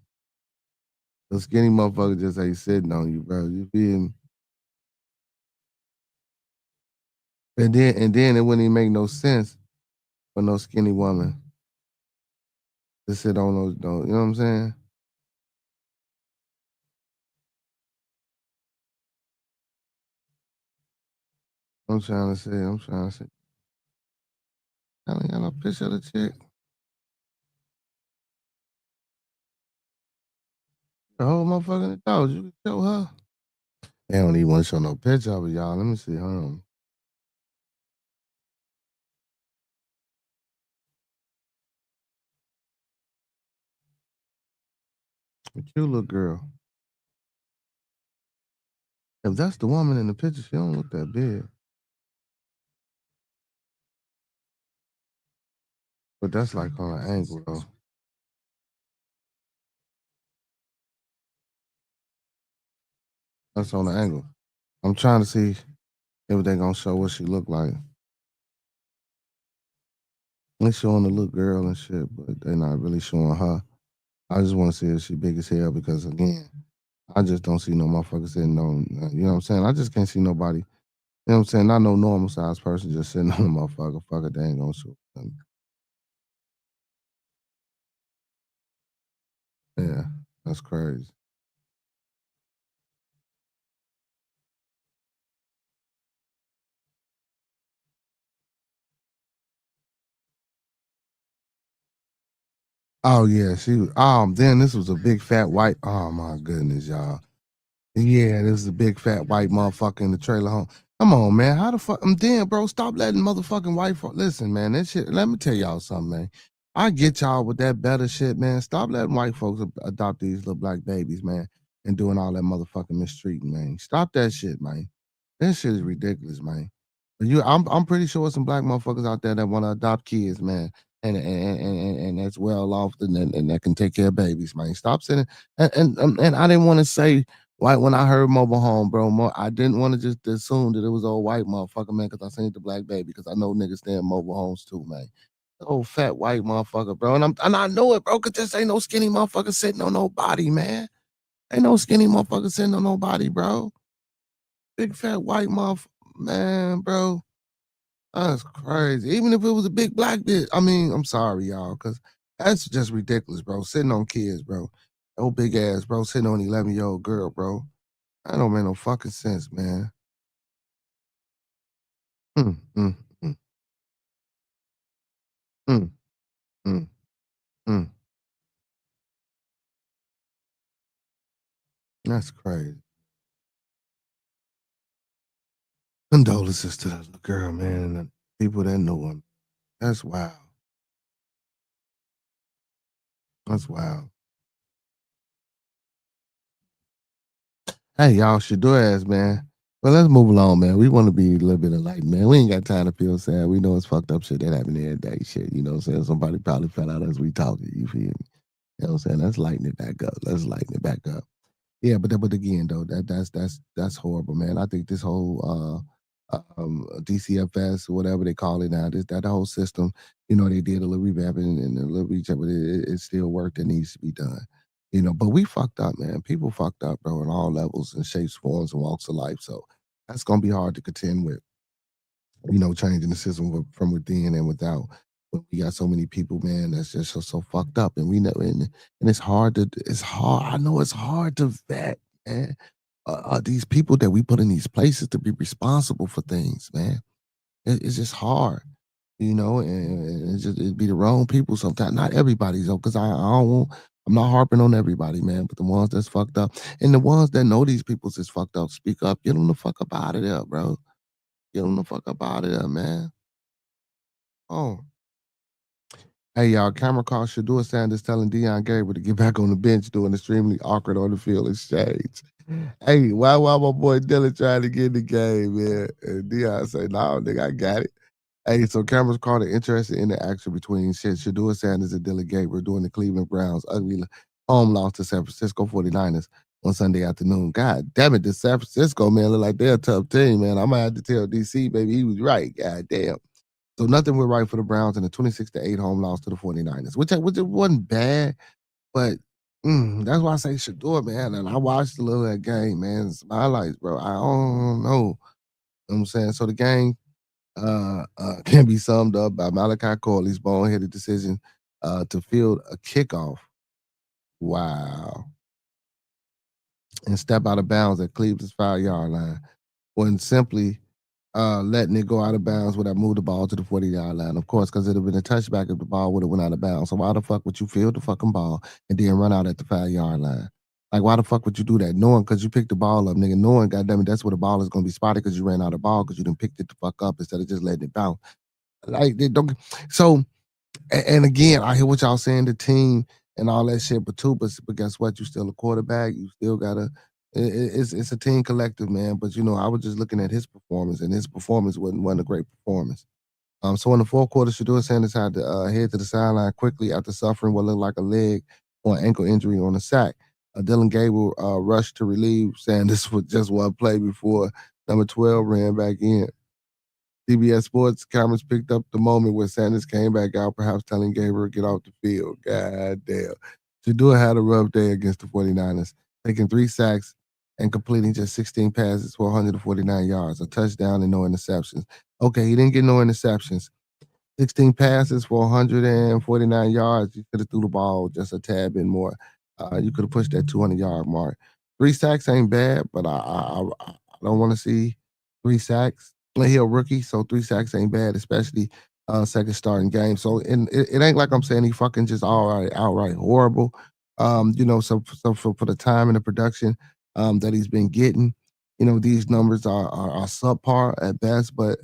The skinny motherfucker just ain't sitting on you, bro. You feel me? And then it wouldn't even make no sense for no skinny woman to sit on those. You know what I'm saying? I'm trying to see. I ain't got no picture of the chick. The whole motherfucking dog. You can show her. They don't even want to show no picture of it, y'all. Let me see. Hold on. A cute little girl. If that's the woman in the picture, she don't look that big. But that's like on an angle though. That's on the angle. I'm trying to see if they gonna show what she look like. They showing the little girl and shit, but they not really showing her. I just want to see if she big as hell because again, I just don't see no motherfucker sitting on. You know what I'm saying? I just can't see nobody. You know what I'm saying? Not no normal sized person just sitting on a motherfucker. Fuck it, they ain't gonna shoot. Yeah, that's crazy. Oh yeah, she was. Then this was a big fat white. Oh my goodness, y'all. Yeah, this is a big fat white motherfucker in the trailer home. Come on, man. How the fuck? I'm damn, bro. Stop letting motherfucking white folk. Listen, man. That shit. Let me tell y'all something, man. I get y'all with that better shit, man. Stop letting white folks adopt these little black babies, man, and doing all that motherfucking mistreating, man. Stop that shit, man. That shit is ridiculous, man. I'm pretty sure some black motherfuckers out there that want to adopt kids, man, and that's well off and that can take care of babies, man. Stop sitting and I didn't want to say white when I heard mobile home, bro. I didn't want to just assume that it was all white motherfucker, man, because I seen the black baby, because I know niggas stay in mobile homes too, man. Old fat white motherfucker, bro, and I know it, bro, cause just ain't no skinny motherfucker sitting on nobody, man. Ain't no skinny motherfucker sitting on nobody, bro. Big fat white motherfucker, man, bro. That's crazy. Even if it was a big black bitch. I mean, I'm sorry, y'all, because that's just ridiculous, bro. Sitting on kids, bro. Oh, big ass, bro. Sitting on 11-year-old girl, bro. That don't make no fucking sense, man. Mm, mm, mm, mm, mm, mm. That's crazy. Condolences to the girl, man, and the people that know him. That's wild. That's wild. Hey, y'all should do ass, man. Well, let's move along, man. We want to be a little bit enlightened, man. We ain't got time to feel sad. We know it's fucked up shit that happen every day. Shit, you know what I'm saying? Somebody probably fell out as we talking. You feel me? You know what I'm saying? Let's lighten it back up. Let's lighten it back up. Yeah, but again though, that's horrible, man. I think this whole DCFS or whatever they call it now, that whole system, you know, they did a little revamping and a little reach, but it still work that needs to be done. You know, but we fucked up, man. People fucked up, bro, in all levels and shapes, forms, and walks of life. So that's gonna be hard to contend with, you know, changing the system from within and without. But we got so many people, man, that's just so fucked up, and we know, and it's hard. I know it's hard to vet, man. These people that we put in these places to be responsible for things, man. It's just hard, you know, and it'd be the wrong people sometimes. Not everybody's though, because I don't want. I'm not harping on everybody, man, but the ones that's fucked up and the ones that know these people's is fucked up, speak up, get them the fuck up out of there, bro. Get them the fuck up out of there, man. Oh. Hey, y'all, camera call Shadua Sanders telling Deion Gabriel to get back on the bench doing extremely awkward on the field exchange. Hey, why my boy Dylan trying to get in the game, man? And Deion say, no, nigga, I got it. Hey, so cameras caught an interesting interaction between Shadua Sanders and Dylan Gabriel during the Cleveland Browns' ugly home loss to San Francisco 49ers on Sunday afternoon. God damn it, this San Francisco, man, look like they're a tough team, man. I might have to tell DC, baby, he was right. God damn. So nothing went right for the Browns in a 26-8 home loss to the 49ers, which it wasn't bad, but that's why I say Shador, man. And I watched a little of that game, man. Some highlights, bro. I don't know. You know what I'm saying? So the game can be summed up by Malachi Corley's boneheaded decision to field a kickoff. Wow. And step out of bounds at Cleveland's 5-yard line when simply letting it go out of bounds would have moved the ball to the 40-yard line, of course, because it'd have been a touchback if the ball would have went out of bounds. So why the fuck would you field the fucking ball and then run out at the 5-yard line? Like, why the fuck would you do that? Knowing, because you picked the ball up, nigga, knowing, goddamn it, that's where the ball is going to be spotted because you ran out of ball because you didn't pick it the fuck up instead of just letting it bounce. Like, they don't. So, and again, I hear what y'all saying, the team and all that shit, but guess what? You still a quarterback. You still gotta. It's a team collective, man. But you know, I was just looking at his performance, and his performance wasn't a great performance. So in the fourth quarter, Shador Sanders had to head to the sideline quickly after suffering what looked like a leg or ankle injury on a sack. Dylan Gabriel rushed to relieve Sanders with just one play before number 12 ran back in. CBS Sports cameras picked up the moment where Sanders came back out, perhaps telling Gabriel get off the field. God damn. Shador had a rough day against the 49ers, taking 3 sacks and completing just 16 passes for 149 yards, a touchdown and no interceptions. Okay, he didn't get no interceptions. 16 passes for 149 yards. You could have threw the ball just a tad bit more. You could have pushed that 200-yard mark. 3 sacks ain't bad, but I don't want to see 3 sacks. He a rookie, so 3 sacks ain't bad, especially second starting game. So it ain't like I'm saying he fucking just outright horrible. You know, so for the time and the production that he's been getting, you know, these numbers are subpar at best, but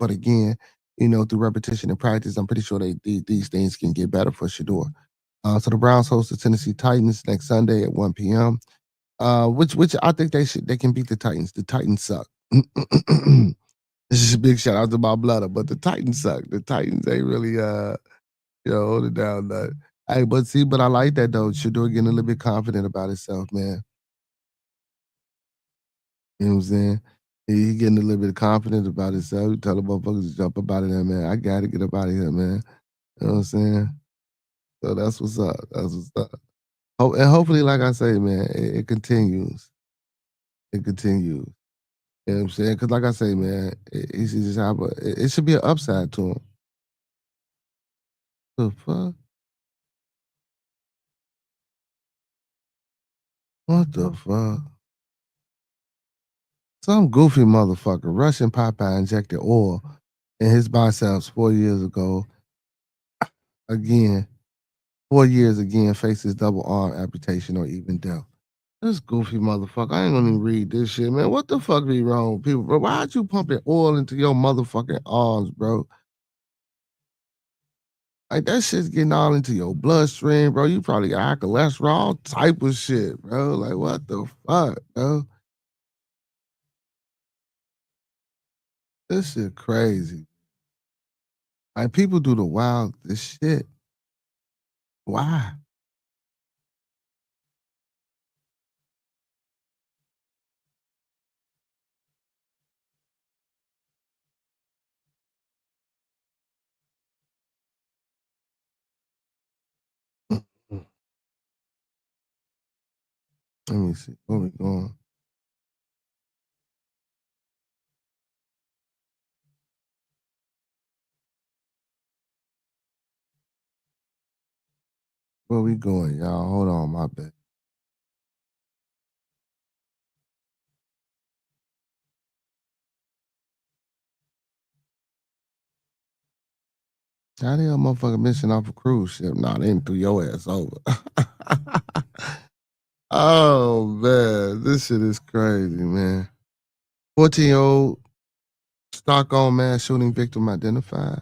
again, you know, through repetition and practice, I'm pretty sure these things can get better for Shador. So the Browns host the Tennessee Titans next Sunday at 1 p.m. Which I think they can beat the Titans. The Titans suck. This is a big shout out to my brother, but the Titans suck. The Titans ain't really hold it down. Hey, but I like that though. Shador getting a little bit confident about himself, man. You know what I'm saying? He getting a little bit confident about himself. He tell the motherfuckers to jump up out of there, man. I gotta get up out of here, man. You know what I'm saying? So that's what's up. That's what's up. And hopefully, like I say, man, it continues. It continues. You know what I'm saying? Because, like I say, man, he should just have it should be an upside to him. The fuck? What the fuck? Some goofy motherfucker, Russian Popeye injected oil in his biceps 4 years ago. Again, 4 years again, faces double arm amputation or even death. This goofy motherfucker. I ain't gonna even read this shit, man. What the fuck be wrong with people, bro? Why'd you pumping oil into your motherfucking arms, bro? Like that shit's getting all into your bloodstream, bro. You probably got high cholesterol, all type of shit, bro. Like what the fuck, bro? This shit crazy. Like people do the wildest shit. Why? Let me see. Where we going? Where we going, y'all? Hold on, my bad. How the hell motherfucker missing off a cruise ship? Nah, they ain't threw your ass over. Oh man, this shit is crazy, man. 14-year-old Stockholm mass shooting victim identified.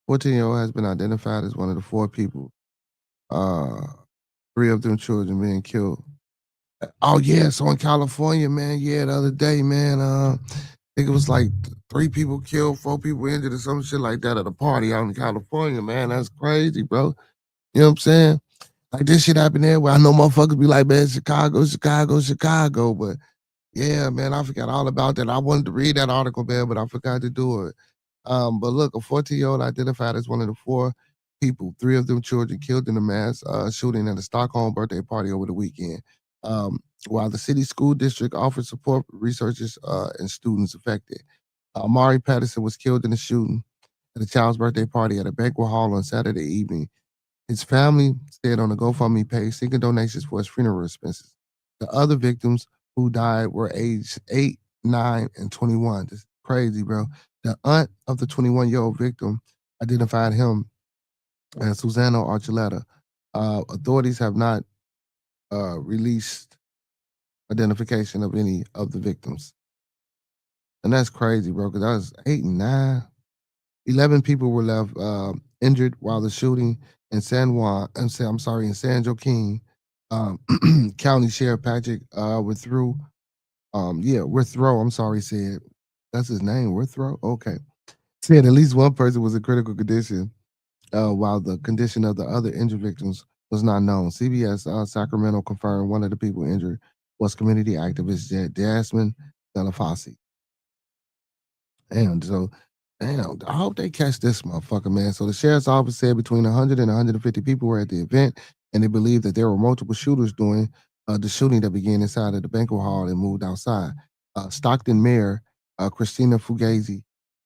14-year-old has been identified as one of the 4 people. 3 of them children being killed. Oh yeah, so in California, man, yeah, the other day, man, I think it was like 3 people killed, 4 people injured, or some shit like that at a party out in California, man. That's crazy, bro. You know what I'm saying? Like this shit happened there where I know motherfuckers be like, man, Chicago, Chicago, Chicago. But yeah, man, I forgot all about that. I wanted to read that article, man, but I forgot to do it. But look, a 14-year-old identified as one of the 4 people, 3 of them children killed in a mass shooting at a Stockholm birthday party over the weekend. While the city school district offered support for researchers and students affected. Mari Patterson was killed in a shooting at a child's birthday party at a banquet hall on Saturday evening. His family stayed on a GoFundMe page seeking donations for his funeral expenses. The other victims who died were aged 8, 9, and 21. This is crazy, bro. The aunt of the 21-year-old victim identified him as Susano Archuleta. Authorities have not released identification of any of the victims. And that's crazy, bro, because that was 8 and 9. 11 people were left injured while the shooting in San Joaquin County Sheriff Patrick Withrow, said, that's his name, Withrow? Okay. Said at least one person was in critical condition, while the condition of the other injured victims was not known. CBS Sacramento confirmed one of the people injured was community activist Jasmine Delafasi. And so, damn, I hope they catch this motherfucker, man. So the sheriff's office said between 100 and 150 people were at the event, and they believe that there were multiple shooters during the shooting that began inside of the banquet hall and moved outside. Stockton Mayor Christina Fugazi,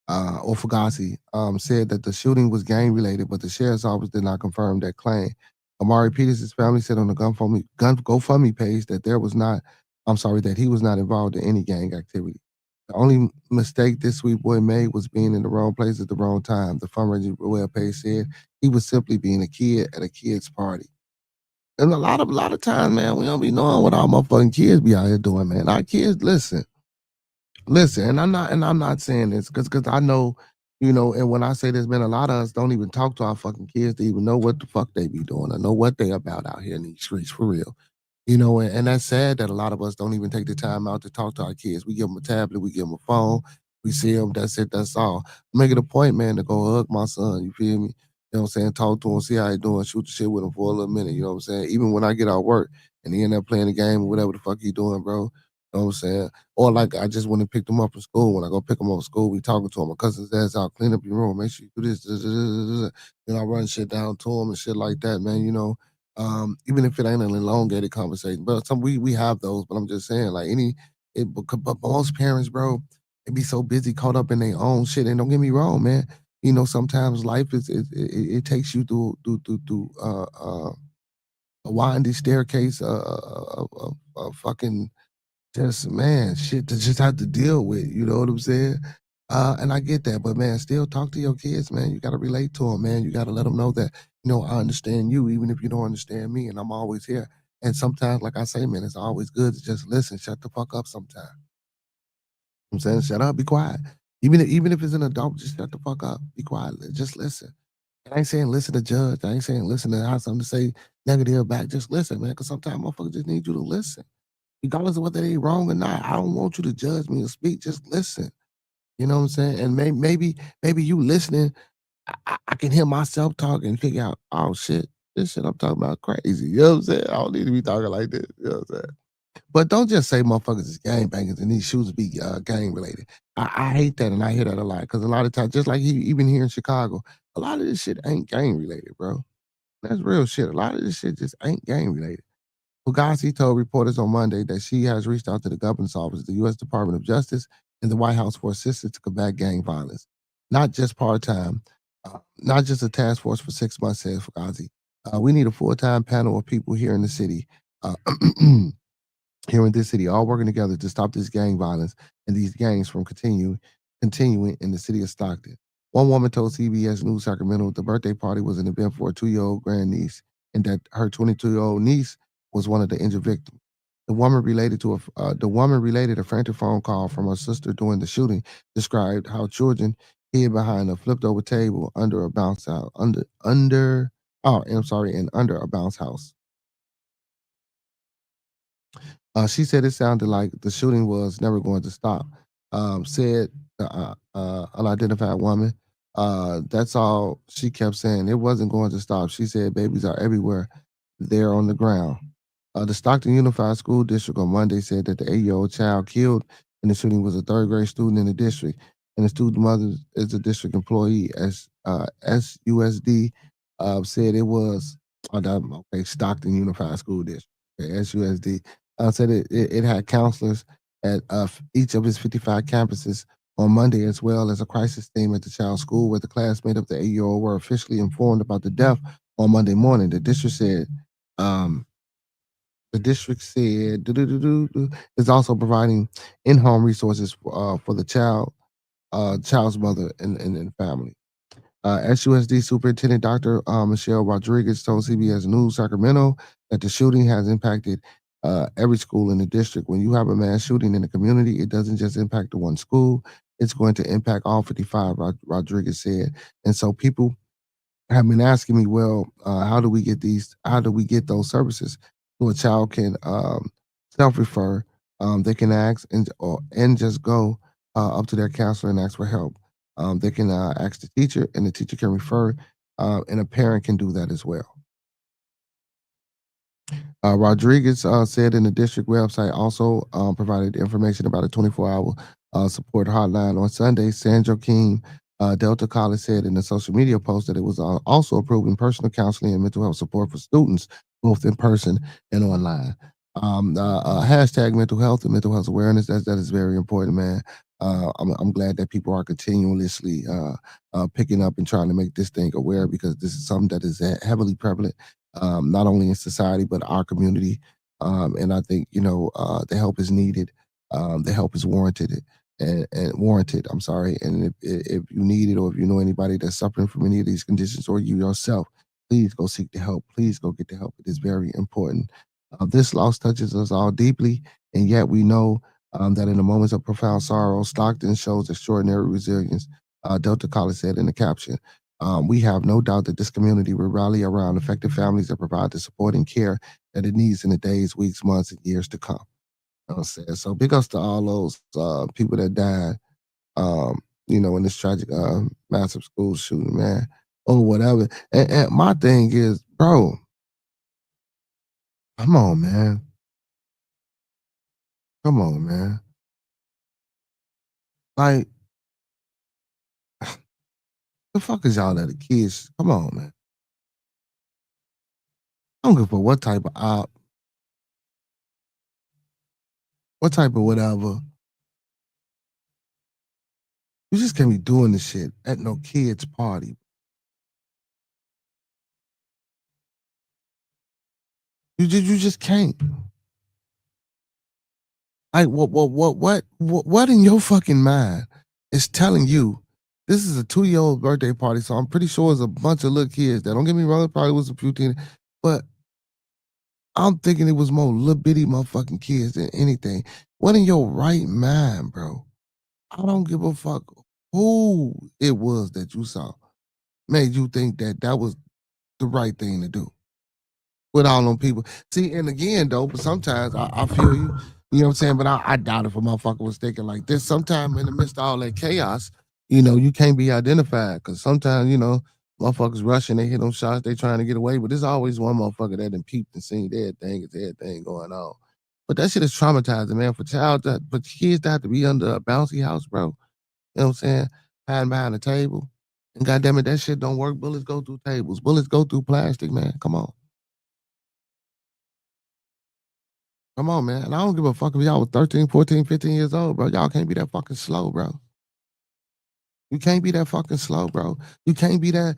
said that the shooting was gang related, but the sheriff's office did not confirm that claim. Amari Peters' family said on the GoFundMe page that that he was not involved in any gang activity. The only mistake this sweet boy made was being in the wrong place at the wrong time. The fundraising webpage said he was simply being a kid at a kid's party. And a lot of times, man, we don't be knowing what our motherfucking kids be out here doing, man. Our kids listen. And I'm not saying this because I know, and when I say this, man, a lot of us don't even talk to our fucking kids to even know what the fuck they be doing or know what they about out here in these streets for real. And that's sad that a lot of us don't even take the time out to talk to our kids. We give them a tablet, we give them a phone, We see him, that's it, that's all. Make it a point, man, to go hug my son. You feel me? You know what I'm saying? Talk to him, see how he doing, shoot the shit with him for a little minute. You know what I'm saying? Even when I get out work and he end up playing the game or whatever the fuck he doing, bro. You know what I'm saying? Or like I just went and picked him up from school. When I go pick him up from school, we talking to him. My cousin's ass out, clean up your room, make sure you do this. You know, I run shit down to him and shit like that, man. You know, even if it ain't an elongated conversation, but some we have those. But I'm just saying, like but most parents, bro, they be so busy caught up in their own shit. And don't get me wrong, man. You know, sometimes life it takes you through a winding staircase of fucking just man shit to just have to deal with. You know what I'm saying? And I get that, but man, still talk to your kids, man. You got to relate to them, man. You got to let them know that I understand you, even if you don't understand me, and I'm always here. And sometimes, like I say, man, it's always good to just listen. Shut the fuck up sometimes. I'm saying, shut up, be quiet. Even if it's an adult, just shut the fuck up, be quiet, just listen. I ain't saying listen to judge. I ain't saying listen to have something to say negative back. Just listen, man, because sometimes motherfuckers just need you to listen, regardless of whether they wrong or not. I don't want you to judge me or speak. Just listen. You know what I'm saying? And maybe you listening, I can hear myself talking and figure out, oh shit, this shit I'm talking about crazy. You know what I'm saying? I don't need to be talking like this. You know what I'm saying? But don't just say motherfuckers is gang bangers and these shoes be gang related. I hate that and I hear that a lot because a lot of times, just like even here in Chicago, a lot of this shit ain't gang related, bro. That's real shit. A lot of this shit just ain't gang related. Fugazi told reporters on Monday that she has reached out to the governor's office, the U.S. Department of Justice, and the White House for assistance to combat gang violence. Not just part time, not just a task force for 6 months, says Fugazi. We need a full time panel of people here in the city. Uh, here in this city, all working together to stop this gang violence and these gangs from continuing in the city of Stockton. One woman told CBS News Sacramento the birthday party was an event for a 2-year-old grandniece, and that her 22-year-old niece was one of the injured victims. The woman related a frantic phone call from her sister during the shooting, described how children hid behind a flipped over table under a bounce out under oh I'm sorry and under a bounce house. She said it sounded like the shooting was never going to stop. Said the unidentified woman. That's all she kept saying. It wasn't going to stop. She said babies are everywhere. They're on the ground. The Stockton Unified School District on Monday said that the 8-year-old child killed in the shooting was a third grade student in the district, and the student mother is a district employee. As SUSD said it was okay, Stockton Unified School District. Okay, SUSD said it had counselors at each of its 55 campuses on Monday, as well as a crisis team at the child's school, where the classmates of the 8-year-old were officially informed about the death on Monday morning. Um, the district said is also providing in-home resources for the child's mother and family. SUSD Superintendent Dr. Michelle Rodriguez told CBS News Sacramento that the shooting has impacted every school in the district. When you have a mass shooting in the community, it doesn't just impact the one school; it's going to impact all 55. Rodriguez said, and so people have been asking me, well, how do we get these? How do we get those services? So a child can self-refer. They can ask and just go up to their counselor and ask for help. They can ask the teacher, and the teacher can refer, and a parent can do that as well. Rodriguez said in the district website also provided information about a 24-hour support hotline on Sunday. Sandra King, Delta College, said in a social media post that it was also approving personal counseling and mental health support for students, both in person and online. Hashtag mental health and mental health awareness. That is very important, man. I'm glad that people are continuously picking up and trying to make this thing aware, because this is something that is heavily prevalent, not only in society but our community. And I think the help is needed. The help is warranted. And warranted. I'm sorry. And if you need it, or if you know anybody that's suffering from any of these conditions, or you yourself, please go seek the help. Please go get the help. It is very important. This loss touches us all deeply, and yet we know that in the moments of profound sorrow, Stockton shows extraordinary resilience. Delta College said in the caption. We have no doubt that this community will rally around affected families that provide the support and care that it needs in the days, weeks, months, and years to come. You know what I'm saying? So big ups to all those people that died In this tragic massive school shooting, man, or whatever. And my thing is, bro, come on, man. Come on, man. Like, the fuck is y'all letting kids? Come on, man. I don't give a what type of what type of whatever. You just can't be doing this shit at no kids' party. You just can't. Like what in your fucking mind is telling you this is a 2-year-old birthday party? So I'm pretty sure it's a bunch of little kids. That don't get me wrong, it probably was a few teen, but I'm thinking it was more little bitty motherfucking kids than anything. What in your right mind, bro? I don't give a fuck who it was that you saw made you think that that was the right thing to do with all them people. See, and again, though, but sometimes I feel you, you know what I'm saying? But I doubt if a motherfucker was thinking like this. Sometimes in the midst of all that chaos, you can't be identified because sometimes, motherfuckers rushing, they hit them shots, they trying to get away. But there's always one motherfucker that done peeped and seen everything going on. But that shit is traumatizing, man. For kids that have to be under a bouncy house, bro. You know what I'm saying? Hiding behind a table. And goddamn it, that shit don't work. Bullets go through tables. Bullets go through plastic, man. Come on. Come on, man. And I don't give a fuck if y'all was 13, 14, 15 years old, bro. Y'all can't be that fucking slow, bro. You can't be that fucking slow, bro. You can't be that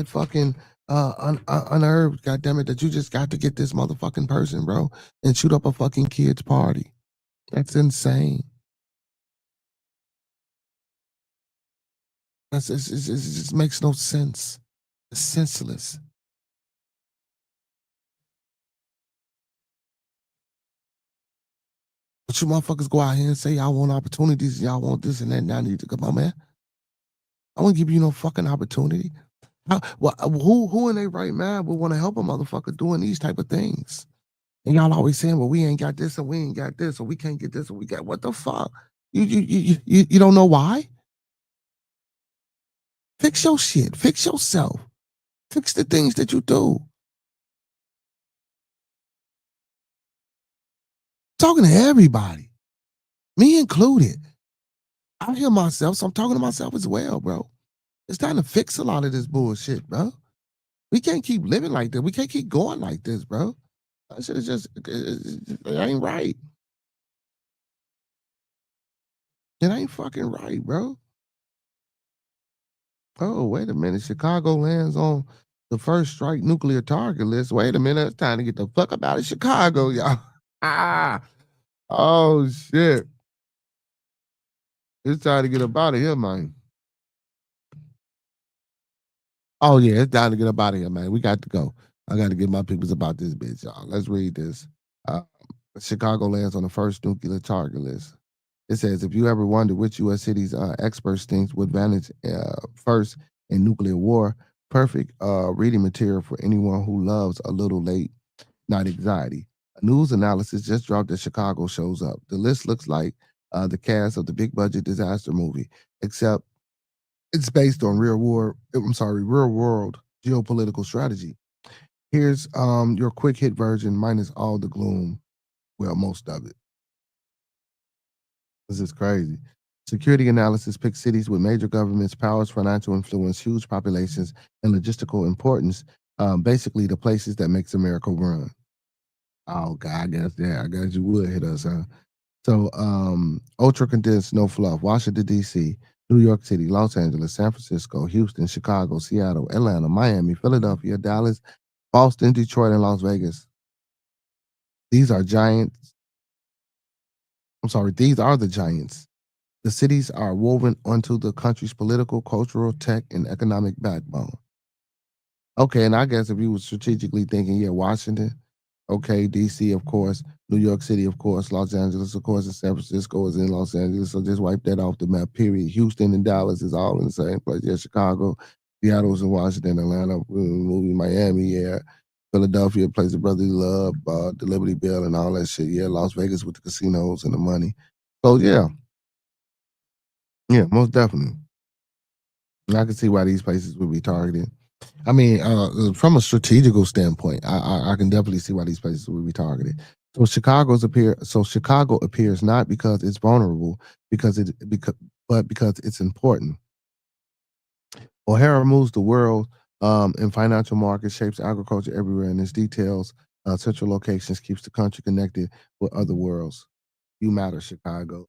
fucking unnerved, goddamn it, that you just got to get this motherfucking person, bro, and shoot up a fucking kid's party. That's insane. It just makes no sense. It's senseless. But you motherfuckers go out here and say y'all want opportunities, y'all want this and that, and I need to come on, man. I won't give you no fucking opportunity. Who in their right mind would want to help a motherfucker doing these type of things? And y'all always saying, well, we ain't got this and we ain't got this, or we can't get this, or we got what the fuck? You don't know why? Fix your shit. Fix yourself. Fix the things that you do. Talking to everybody, me included. I hear myself, so I'm talking to myself as well, bro. It's time to fix a lot of this bullshit, bro. We can't keep living like this. We can't keep going like this, bro. That shit is it ain't right. It ain't fucking right, bro. Oh, wait a minute. Chicago lands on the first strike nuclear target list. Wait a minute. It's time to get the fuck up out of Chicago, y'all. Oh, shit. It's time to get up out of here, man. Oh, yeah. It's time to get up out of here, man. We got to go. I got to get my peoples about this bitch, y'all. Let's read this. Chicago lands on the first nuclear target list. It says, if you ever wonder which U.S. cities experts think would advantage first in nuclear war, perfect reading material for anyone who loves a little late night anxiety. A news analysis just dropped that Chicago shows up. The list looks like the cast of the big budget disaster movie, except it's based on real world geopolitical strategy. Here's your quick hit version minus all the gloom. Well, most of it. This is crazy. Security analysis picks cities with major governments, powers, financial influence, huge populations, and logistical importance. Basically, the places that makes America run. Oh God, I guess you would hit us, huh? So, ultra condensed, no fluff. Washington D.C., New York City, Los Angeles, San Francisco, Houston, Chicago, Seattle, Atlanta, Miami, Philadelphia, Dallas, Boston, Detroit, and Las Vegas. These are giants. I'm sorry, these are the giants. The cities are woven onto the country's political, cultural, tech, and economic backbone. Okay, and I guess if you were strategically thinking, yeah, Washington, okay, DC, of course, New York City, of course, Los Angeles, of course, and San Francisco is in Los Angeles, so just wipe that off the map, period. Houston and Dallas is all in the same place. Yeah, Chicago, Seattle's in Washington, Atlanta, movie, Miami, yeah. Philadelphia, place of brotherly love, the Liberty Bell and all that shit. Yeah, Las Vegas with the casinos and the money. So, yeah. Yeah, most definitely. I can see why these places would be targeted. I mean, from a strategical standpoint, I can definitely see why these places would be targeted. So Chicago appears not because it's vulnerable, but because it's important. O'Hara moves the world in financial markets, shapes agriculture everywhere, and its details, central locations keeps the country connected with other worlds. You matter, Chicago.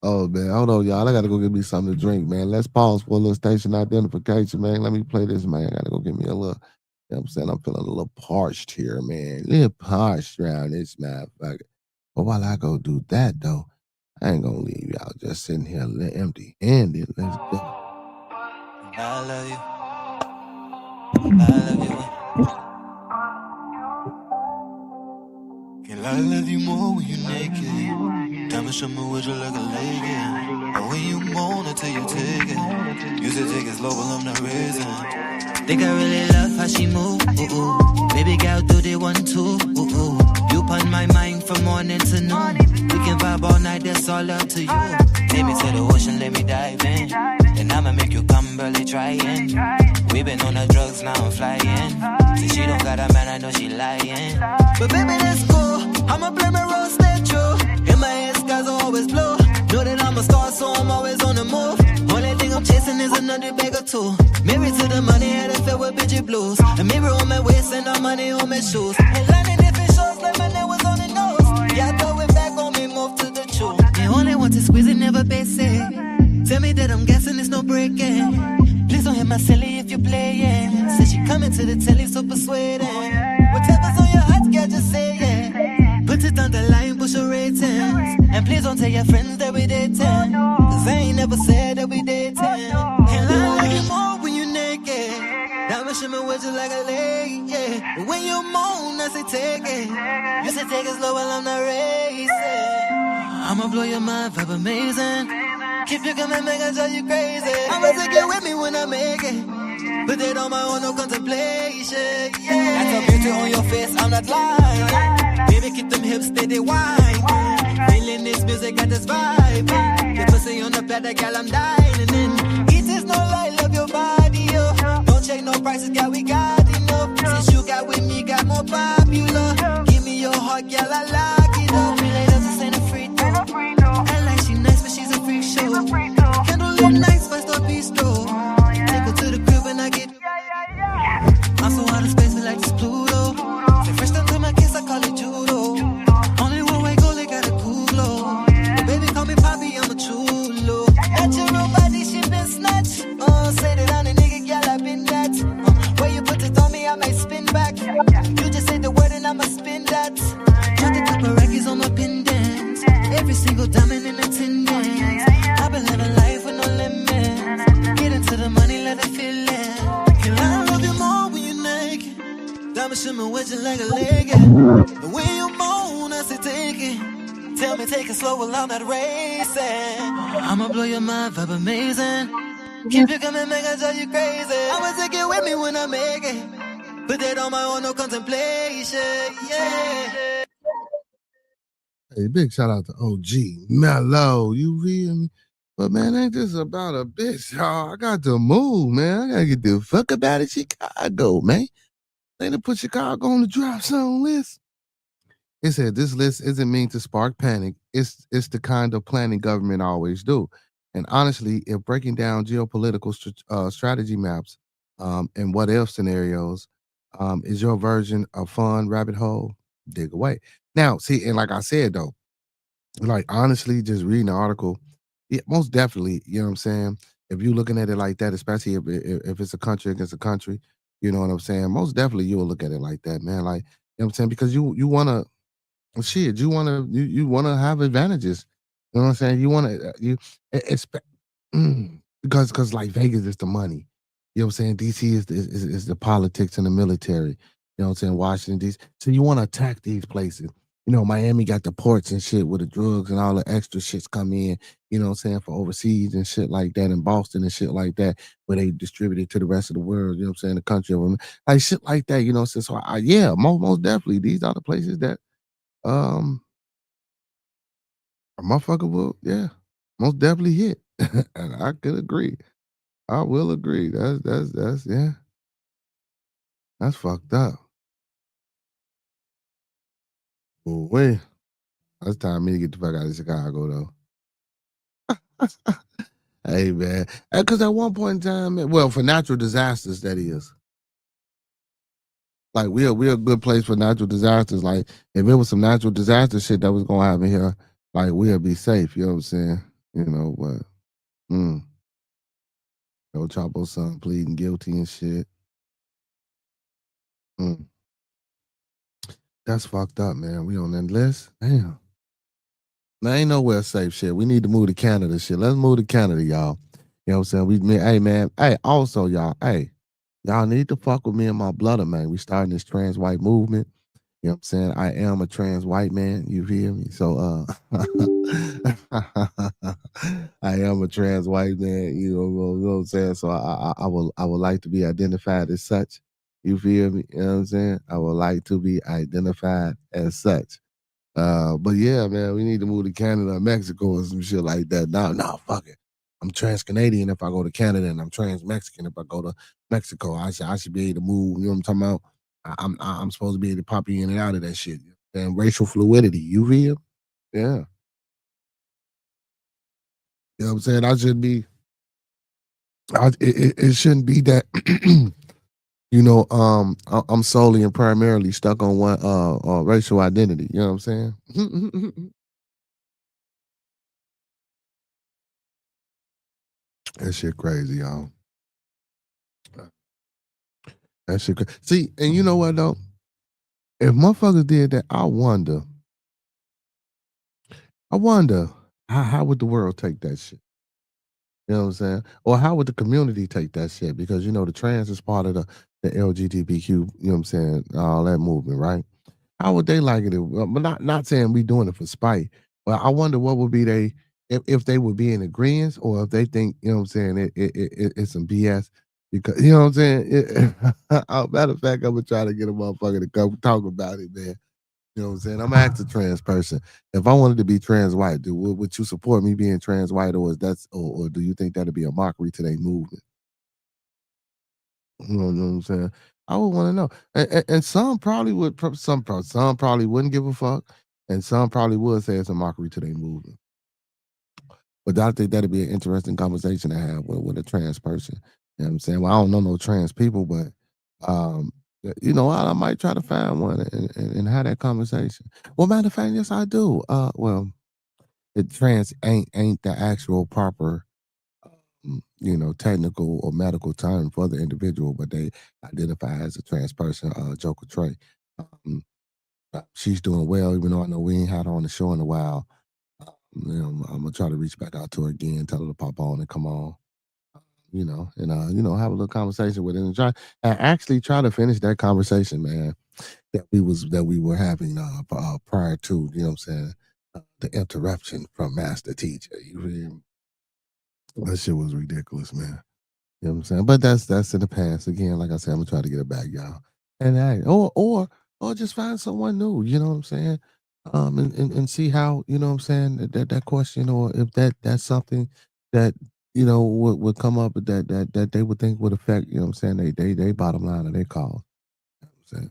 Oh man, hold on, y'all. I gotta go get me something to drink, man. Let's pause for a little station identification, man. Let me play this, man. I gotta go get me a little. You know what I'm saying? I'm feeling a little parched here, man. A little parched around this motherfucker. But while I go do that though, I ain't gonna leave y'all just sitting here empty handed. Let's go. I love you. I love you. Girl, I love you more when you're naked. Diamond show me what you like a lady. But when you moan until you take it. Used to take it slow, but I'm not raising. Think I really love how she move. Ooh, ooh. Baby girl, do the 1, 2. Ooh, ooh. You on my mind from morning to noon. We can vibe all night, that's all up to you. Take me to the ocean, let me dive in. Then I'ma make you come, barely trying. We been on the drugs, now I'm flying. Since she don't got a man, I know she lying. But baby, let's go. I'ma play my role, stay true. In my head, skies are always blue. Know that I'm a star, so I'm always on the move. Only thing I'm chasing is another bag or two. Married to the money, had a feel with bitchy blues. A mirror on my waist and all money on my shoes. And landing different shows like my name was on the nose. Yeah, I throw it back on me, move to the truth. The only want to squeeze it, never basic. Tell me that I'm guessing it's no breaking. Please don't hit my silly if you playing. Said she coming to the telly, so persuading. Whatever's on your heart, girl, just say it. Put it on the line, push your ratings. And please don't tell your friends that we dating. Cause I ain't never said that we dating. And I like you more when you naked. Diamond shimmer with you like a lady, yeah. But when you moan, I say take it. You say take it slow while I'm not racing. I'ma blow your mind, vibe amazing. Keep you coming, make I drive you crazy. I'ma take it with me when I make it. Put it on my own, no contemplation, yeah. That's a beauty on your face, I'm not lying. Baby, keep them hips steady wine. Feeling this music, got this vibe. Your pussy on the platter, girl, I'm dining in. It is no lie, love your body, yo. Don't check no prices, girl, we got enough. Since you got with me, got more popular. Give me your heart, girl, I like it up. Relators, this ain't a free throw. I like she nice, but she's a freak show. Handle it nice, but stop bistro. Take her to the crib when I get. I'm so out of space, feel like this Pluto. Say fresh down to my kiss, I call it judo. Only one way goal, they got a cool glow. But baby, call me Poppy, I'm a chulo. Natural body, she been snatched. Say that I'm a nigga, girl, I been that. Where you put it on me, I might spin back. You just say the word and I'ma spin that. Drop a couple records on my pendants. Every single diamond in attendance. I've been living life with no limits. Get into the money, let it feel it. Can I love you more when you're naked? Diamond shimmer with you like a leg. The way you moan, I say take it. Tell me take it slow while I'm not racing. I'ma blow your mind, vibe amazing. Keep you coming, make I drive you crazy. I'ma take it with me when I make it. Put it on my own, no contemplation, yeah. Hey, big shout out to OG Mellow. You feel me? But man, ain't this about a bitch, y'all? I got to move, man. I gotta get the fuck up out of Chicago, man. They done put Chicago on the drop zone list. It said this list isn't mean to spark panic. It's the kind of planning government always do. And honestly, if breaking down geopolitical strategy maps and what if scenarios is your version of fun rabbit hole, dig away. Now, see, and like I said though, like honestly, just reading the article, yeah, most definitely, you know what I'm saying? If you're looking at it like that, especially if it's a country against a country, you know what I'm saying? Most definitely you'll look at it like that, man. Like, you know what I'm saying? Because you wanna shit, you wanna have advantages. You know what I'm saying? You wanna it's because like Vegas is the money. You know what I'm saying? DC is the politics and the military. You know what I'm saying? Washington, DC. So you want to attack these places. You know, Miami got the ports and shit where the drugs and all the extra shits come in, you know what I'm saying, for overseas and shit like that, and Boston and shit like that, where they distribute it to the rest of the world, you know what I'm saying, the country of them. Like shit like that, you know what I'm saying? So yeah, most definitely these are the places that a motherfucker will, yeah. most definitely hit. And I could agree. I will agree. That's yeah. That's fucked up. Well, wait. That's time me to get the fuck out of Chicago though. Hey man. Because at one point in time, well, for natural disasters, that is. Like we're a good place for natural disasters. Like if it was some natural disaster shit that was gonna happen here, like we'll be safe. You know what I'm saying? You know, but no Chapo son pleading guilty and shit. Mm. That's fucked up, man. We on that list? Damn. There ain't nowhere safe shit. We need to move to Canada shit. Let's move to Canada, y'all. You know what I'm saying? Hey man, hey, also y'all, hey, y'all need to fuck with me and my blood, man. We starting this trans white movement. You know what I'm saying? I am a trans white man. You hear me? So I am a trans white man. You know what I'm saying? So I would like to be identified as such. You feel me? You know what I'm saying? I would like to be identified as such. But yeah, man, we need to move to Canada or Mexico or some shit like that. No, fuck it. I'm trans Canadian if I go to Canada, and I'm trans Mexican if I go to Mexico. I should be able to move. You know what I'm talking about? I'm supposed to be able to pop in and out of that shit. And racial fluidity. You feel? Yeah. You know what I'm saying? I should be. It shouldn't be that. I'm solely and primarily stuck on one racial identity. You know what I'm saying? That shit crazy, y'all. That shit crazy. See, and you know what though? If motherfuckers did that, I wonder how would the world take that shit? You know what I'm saying? Or how would the community take that shit? Because the trans is part of the LGBTQ, you know what I'm saying, all that movement, right? How would they like it? But not saying we doing it for spite, but I wonder what would be they if they would be in agreement or if they think, you know what I'm saying, it's some BS. Because you know what I'm saying? Matter of fact, I'm gonna try to get a motherfucker to come talk about it, man. You know what I'm saying? I'm gonna ask a trans person. If I wanted to be trans white, would you support me being trans white, or do you think that'd be a mockery to their movement? You know what I'm saying? I would want to know. And some probably would. Some probably wouldn't give a fuck, and some probably would say it's a mockery to their movement. But I think that'd be an interesting conversation to have with a trans person. You know what I'm saying? Well, I don't know no trans people, but um, I might try to find one and have that conversation. Well, matter of fact, yes, I do. Well, the trans ain't the actual proper technical or medical term for the individual, but they identify as a trans person, Joker Trey. Um, she's doing well, even though I know we ain't had her on the show in a while. I'm gonna try to reach back out to her again, tell her to pop on and come on, and have a little conversation with her and actually try to finish that conversation, man, that we were having prior to, you know what I'm saying, the interruption from Master Teacher. You feel me? That shit was ridiculous, man. You know what I'm saying? But that's in the past. Again, like I said, I'm gonna try to get it back, y'all. And hey, or just find someone new, you know what I'm saying? And see how, you know what I'm saying, that question, or if that's something that, would come up that they would think would affect, you know what I'm saying, they bottom line of their call. You know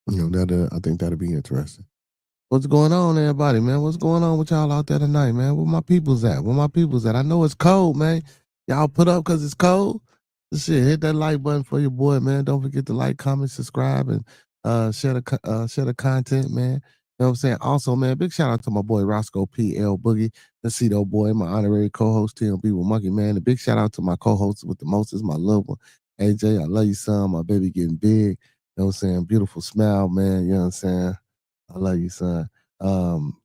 what I'm saying? That I think that'd be interesting. What's going on, everybody, man? What's going on with y'all out there tonight, man? Where my peoples at? Where my peoples at? I know it's cold, man. Y'all put up because it's cold. Shit, hit that like button for your boy, man. Don't forget to like, comment, subscribe, and share the content, man. You know what I'm saying? Also, man, big shout out to my boy Roscoe P.L. Boogie, the Cedo boy, my honorary co-host, TMB with Monkey Man. A big shout out to my co-host with the mostest, my little one, AJ. I love you, son. My baby getting big. You know what I'm saying? Beautiful smile, man. You know what I'm saying? I love you, son. Um,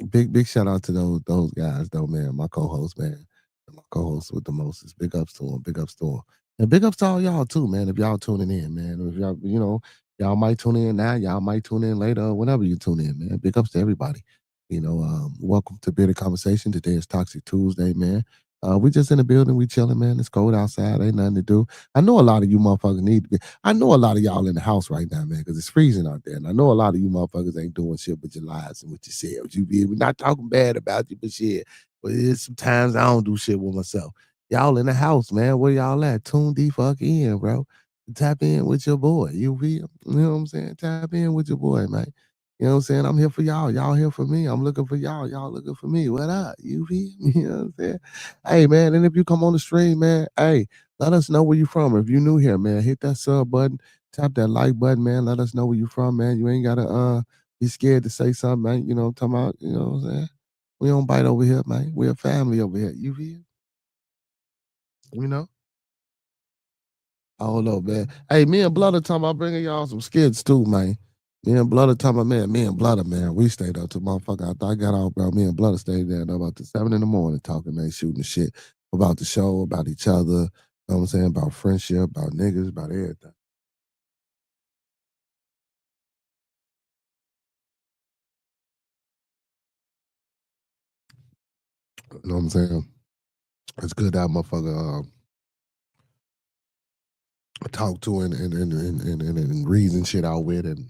big shout out to those guys, though, man. My co-host, man. My co-host with the mostest. Big ups to him. Big ups to him. And big ups to all y'all too, man. If y'all tuning in, man. If y'all, y'all might tune in now. Y'all might tune in later. Whenever you tune in, man. Big ups to everybody. Welcome to Bearded Conversation. Today is Toxic Tuesday, man. We just in the building, we chilling, man. It's cold outside, ain't nothing to do. I know a lot of you motherfuckers need to be. I know a lot of y'all in the house right now, man, because it's freezing out there. And I know a lot of you motherfuckers ain't doing shit with your lives and with yourselves. You be, we're not talking bad about you, but shit. But it's sometimes I don't do shit with myself. Y'all in the house, man. Where y'all at? Tune the fuck in, bro. Tap in with your boy. You feel? You know what I'm saying? Tap in with your boy, man. You know what I'm saying? I'm here for y'all. Y'all here for me. I'm looking for y'all. Y'all looking for me. What up? You feel me? You know what I'm saying? Hey, man, and if you come on the stream, man, hey, let us know where you from. If you new here, man, hit that sub button, tap that like button, man. Let us know where you from, man. You ain't gotta be scared to say something, man. You know what I'm talking about? You know what I'm saying? We don't bite over here, man. We're a family over here. You feel? You know? I don't know, man. Hey, me and Blood are talking about bringing y'all some skits too, man. Me and Blood are talking about, man, me and Blood, man, we stayed up to motherfucker. After I got off, bro, me and Blood stayed there about the 7 in the morning talking, man, shooting shit about the show, about each other, you know what I'm saying, about friendship, about niggas, about everything. You know what I'm saying? It's good to have motherfucker talk to and reason shit out with and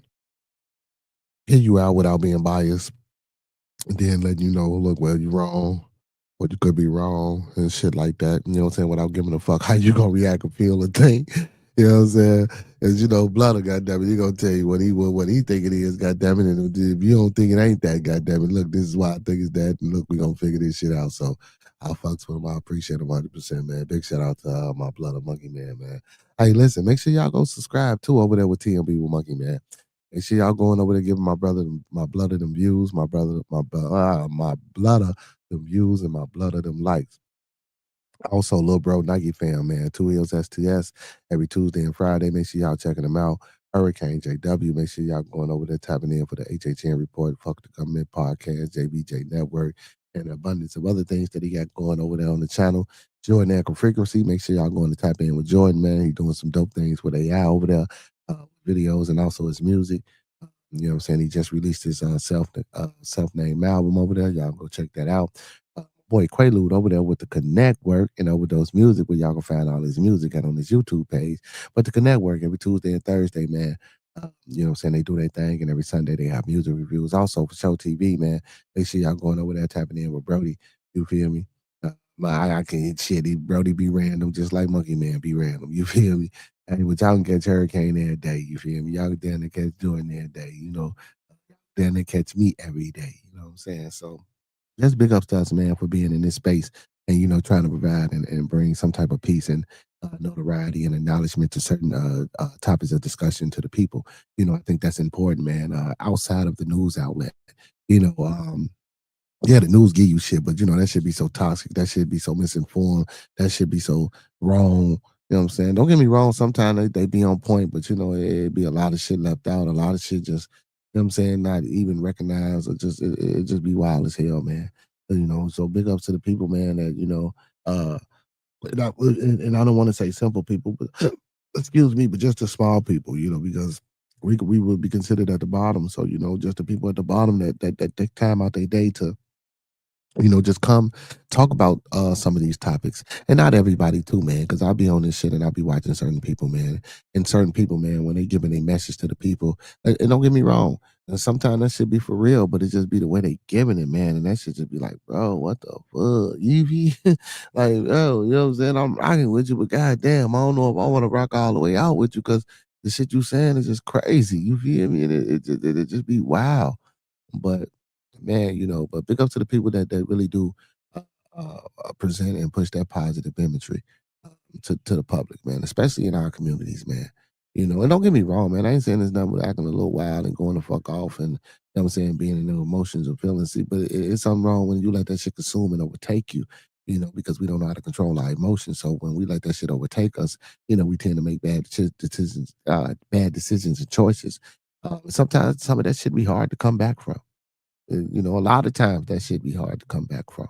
hear you out without being biased. And then let you know, look, well, you wrong, or you could be wrong, and shit like that. You know what I'm saying? Without giving a fuck how you gonna react or feel or think. You know what I'm saying? As you know, Blood, goddamn it, he gonna tell you what he think it is, goddamn it. And if you don't think it ain't that, goddamn it, look, this is why I think it's that, and look, we gonna figure this shit out. So I fucks with him. I appreciate him 100%, man. Big shout out to my Blood of Monkey Man, man. Hey, listen, make sure y'all go subscribe too over there with TMB with Monkey Man. Make sure y'all going over there giving my brother my blood of them views, my blood of them views and my blood of them likes. Also, Lil Bro Nike fan, man. 2 Hills STS every Tuesday and Friday. Make sure y'all checking them out. Hurricane JW. Make sure y'all going over there tapping in for the HHN report, Fuck the Government podcast, JBJ Network, and an abundance of other things that he got going over there on the channel. Jordan Echo Frequency. Make sure y'all going to tap in with Jordan, man. He doing some dope things with AI over there, videos and also his music. You know what I'm saying? He just released his self-named album over there. Y'all go check that out. Boy Quaalude over there with the Connect Work and Overdose Music, where y'all can find all his music out on his YouTube page. But the Connect Work every Tuesday and Thursday, man. You know what I'm saying? They do their thing, and every Sunday they have music reviews. Also for Show TV, man. Make sure y'all going over there tapping in with Brody. You feel me? I can't shit. Brody be random, just like Monkey Man be random. You feel me? Hey, but y'all can catch Hurricane every day. You feel me? Y'all can down there catch Jordan every day. You know, down there catch me every day. You know what I'm saying? So just big ups to us, man, for being in this space and, you know, trying to provide and bring some type of peace and notoriety and acknowledgement to certain topics of discussion to the people. You know, I think that's important, man, outside of the news outlet. You know, yeah, the news give you shit, but you know, that should be so toxic. That should be so misinformed. That should be so wrong. You know what I'm saying? Don't get me wrong. Sometimes they be on point, but you know, it be a lot of shit left out. A lot of shit just, you know what I'm saying, not even recognized or just, it just be wild as hell, man. You know, so big ups to the people, man, that, you know, and I don't want to say simple people, but excuse me, but just the small people, you know, because we would be considered at the bottom. So, you know, just the people at the bottom that take time out their day to, you know, just come talk about some of these topics. And not everybody too, man, because I'll be on this shit and I'll be watching certain people, man. And certain people, man, when they giving a message to the people, and don't get me wrong, and sometimes that should be for real, but it just be the way they giving it, man. And that should just be like, bro, what the fuck? You be like, oh, you know what I'm saying? I'm rocking with you, but goddamn, I don't know if I want to rock all the way out with you because the shit you saying is just crazy. You feel me? And it just be wild. But man, you know, but big up to the people that really do uh, present and push that positive imagery to the public, man, especially in our communities, man. You know, and don't get me wrong, man. I ain't saying there's nothing but acting a little wild and going the fuck off and, you know what I'm saying, being in the emotions or feelings. But it's something wrong when you let that shit consume and overtake you, you know, because we don't know how to control our emotions. So when we let that shit overtake us, you know, we tend to make bad decisions and choices. Sometimes some of that shit be hard to come back from. You know, a lot of times that shit be hard to come back from.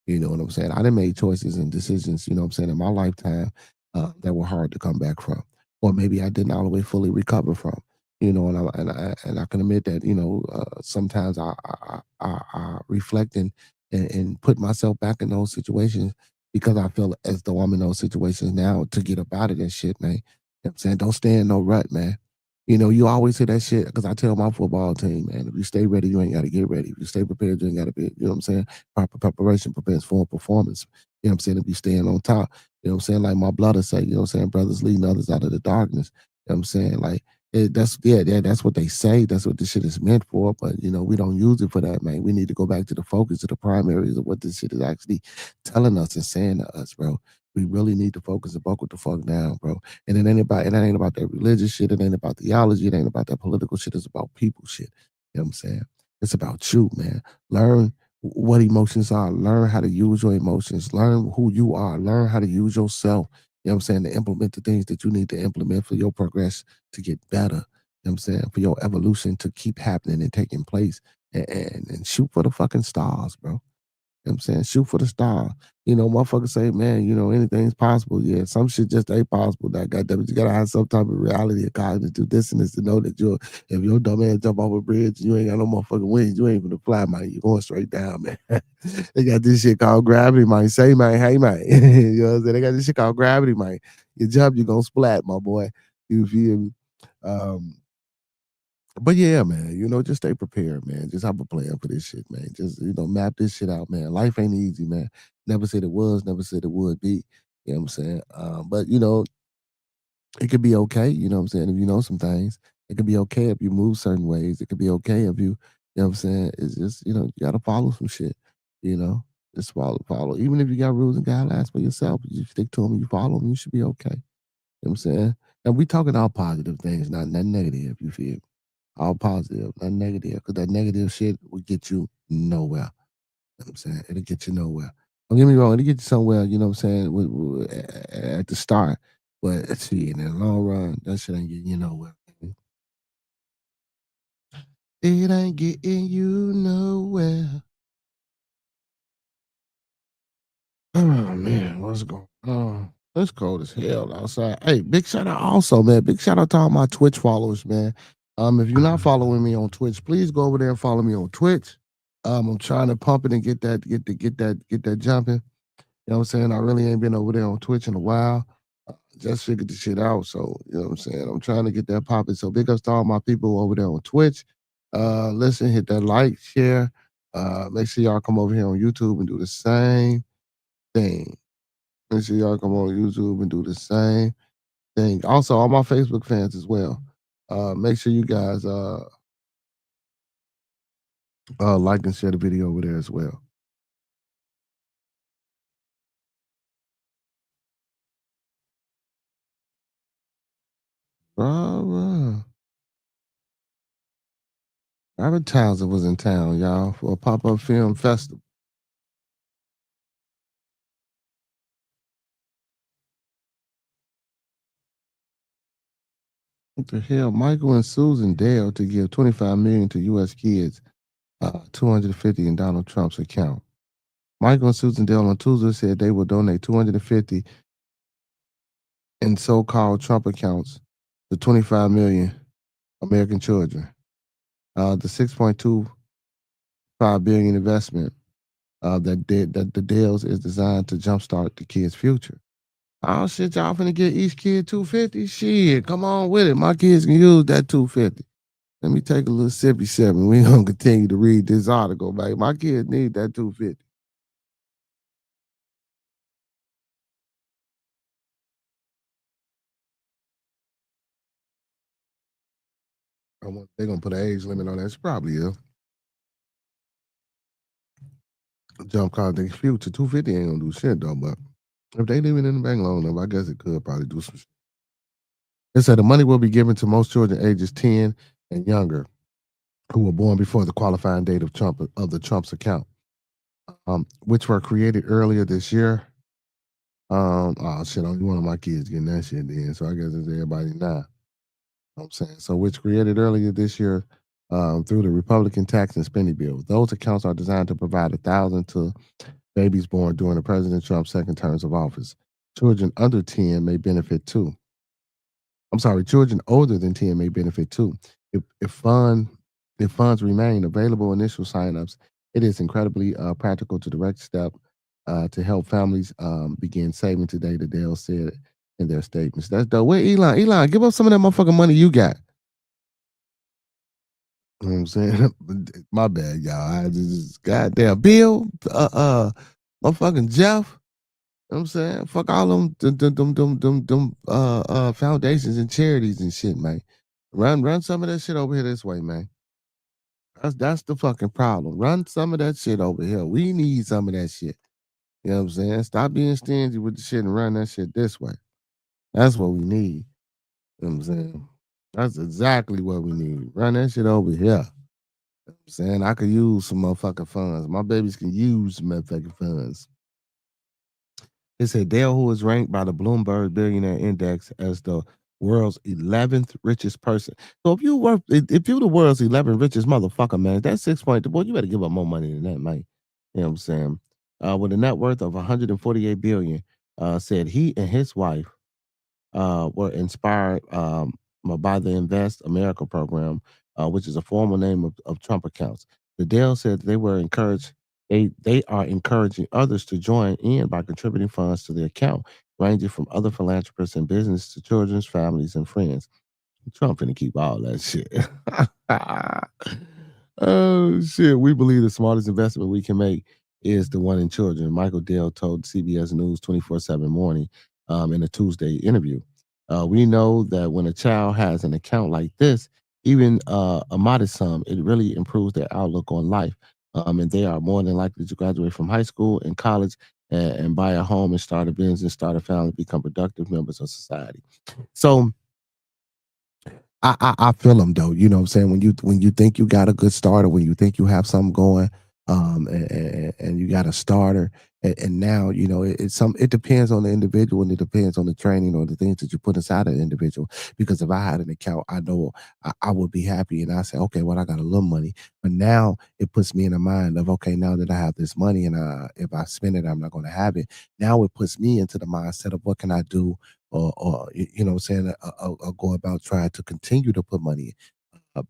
You know what I'm saying? I done made choices and decisions, you know what I'm saying, in my lifetime that were hard to come back from. Or maybe I didn't all the way fully recover from. You know, and I can admit that, you know, sometimes I reflect and put myself back in those situations because I feel as though I'm in those situations now to get up out of that shit, man. You know what I'm saying? Don't stay in no rut, man. You know, you always hear that shit because I tell my football team, man, if you stay ready, you ain't got to get ready. If you stay prepared, you ain't got to be, you know what I'm saying? Proper preparation prepares for performance. You know what I'm saying? If you staying on top, you know what I'm saying? Like my brother say, you know what I'm saying? Brothers leading others out of the darkness. You know what I'm saying? Like, that's what they say. That's what this shit is meant for. But, you know, we don't use it for that, man. We need to go back to the focus, to the primaries of what this shit is actually telling us and saying to us, bro. We really need to focus and buckle the fuck down, bro. And it ain't about that religious shit. It ain't about theology. It ain't about that political shit. It's about people shit. You know what I'm saying? It's about you, man. Learn what emotions are. Learn how to use your emotions. Learn who you are. Learn how to use yourself. You know what I'm saying? To implement the things that you need to implement for your progress to get better. You know what I'm saying? For your evolution to keep happening and taking place. And shoot for the fucking stars, bro. You know what I'm saying? Shoot for the star. You know, motherfuckers say, man, you know, anything's possible. Yeah, some shit just ain't possible. That goddamn it, you gotta have some type of reality or cognitive dissonance to know that if your dumb ass jump off a bridge, you ain't got no motherfucking wings, you ain't gonna fly, man. You're going straight down, man. They got this shit called gravity, man. Say, man, hey, man. You know what I'm saying? They got this shit called gravity, man. You jump, you gonna splat, my boy. You feel me? Um, but yeah, man, you know, just stay prepared, man. Just have a plan for this shit, man. Just, you know, map this shit out, man. Life ain't easy, man. Never said it was, never said it would be. You know what I'm saying? But, you know, it could be okay, you know what I'm saying, if you know some things. It could be okay if you move certain ways. It could be okay if you know what I'm saying? It's just, you know, you gotta follow some shit, you know? Just follow. Even if you got rules and guidelines for yourself, you stick to them and you follow them, you should be okay. You know what I'm saying? And we talking all positive things, not negative, you feel me? All positive, not negative, because that negative shit will get you nowhere. You know what I'm saying? It'll get you nowhere. Don't get me wrong, it'll get you somewhere, you know what I'm saying, at the start. But see, in the long run, that shit ain't getting you nowhere. It ain't getting you nowhere. Oh man, what's going on? It's cold as hell outside. Hey, big shout out also, man. Big shout out to all my Twitch followers, man. If you're not following me on Twitch, please go over there and follow me on Twitch. I'm trying to pump it and get that jumping. You know what I'm saying? I really ain't been over there on Twitch in a while. Just figured the shit out. So, you know what I'm saying? I'm trying to get that popping. So big ups to all my people over there on Twitch. Listen, hit that like, share. Make sure y'all come over here on YouTube and do the same thing. Make sure y'all come on YouTube and do the same thing. Also, all my Facebook fans as well. Make sure you guys like and share the video over there as well. Robert Townsend was in town, y'all, for a pop-up film festival. What the hell? Michael and Susan Dale to give $25 million to U.S. kids, $250 in Donald Trump's account. Michael and Susan Dale on Tuesday said they will donate $250 in so-called Trump accounts to 25 million American children. The $6.25 billion investment that the Dales is designed to jumpstart the kids' future. Oh shit, y'all finna get each kid 250? Shit, come on with it. My kids can use that 250. Let me take a little sippy sip and we gonna continue to read this article, man. My kids need that 250. They're gonna put an age limit on that. It's probably jump card the future. 250 ain't gonna do shit though, but if they leave it in the bank long enough, I guess it could probably do some shit. It said the money will be given to most children ages 10 and younger who were born before the qualifying date of Trump's account, which were created earlier this year. Oh shit, only one of my kids getting that shit then, so I guess it's everybody now. You know what I'm saying? So which created earlier this year through the Republican tax and spending bill. Those accounts are designed to provide $1,000 to babies born during the President Trump's second terms of office. Children under 10 may benefit too. I'm sorry, children older than 10 may benefit too. If funds remain available, initial signups, it is incredibly practical to direct step to help families begin saving today, the Dell said in their statements. That's dope. Where Elon? Elon, give up some of that motherfucking money you got. You know what I'm saying? My bad, y'all. I just goddamn Bill, motherfucking Jeff. You know what I'm saying? Fuck all them foundations and charities and shit, man. Run some of that shit over here this way, man. That's the fucking problem. Run some of that shit over here. We need some of that shit. You know what I'm saying? Stop being stingy with the shit and run that shit this way. That's what we need. You know what I'm saying? That's exactly what we need. Run that shit over here. You know what I'm saying? I could use some motherfucking funds. My babies can use some motherfucking funds. It said Dale, who is ranked by the Bloomberg Billionaire Index as the world's 11th richest person. So if you're the world's 11th richest motherfucker, man, that's 6 point. Boy, you better give up more money than that, man. You know what I'm saying? With a net worth of 148 billion, said he and his wife were inspired by the Invest America program, which is a formal name of Trump accounts. The Dale said they were encouraged. They are encouraging others to join in by contributing funds to the account, ranging from other philanthropists and business to children's families and friends. Trump finna keep all that shit. Oh shit! We believe the smartest investment we can make is the one in children. Michael Dell told CBS News 24/7 Morning in a Tuesday interview. We know that when a child has an account like this, even a modest sum, it really improves their outlook on life. And they are more than likely to graduate from high school and college and buy a home and start a business, start a family, become productive members of society. So I feel them though. You know what I'm saying? When you think you got a good starter, when you think you have something going, and you got a starter, and now you know it depends on the individual and it depends on the training or the things that you put inside of the individual. Because if I had an account, I know I would be happy and I say, okay, well I got a little money, but now it puts me in the mind of okay, now that I have this money and if I spend it, I'm not going to have it. Now it puts me into the mindset of what can I do or you know what I'm saying, I'll go about trying to continue to put money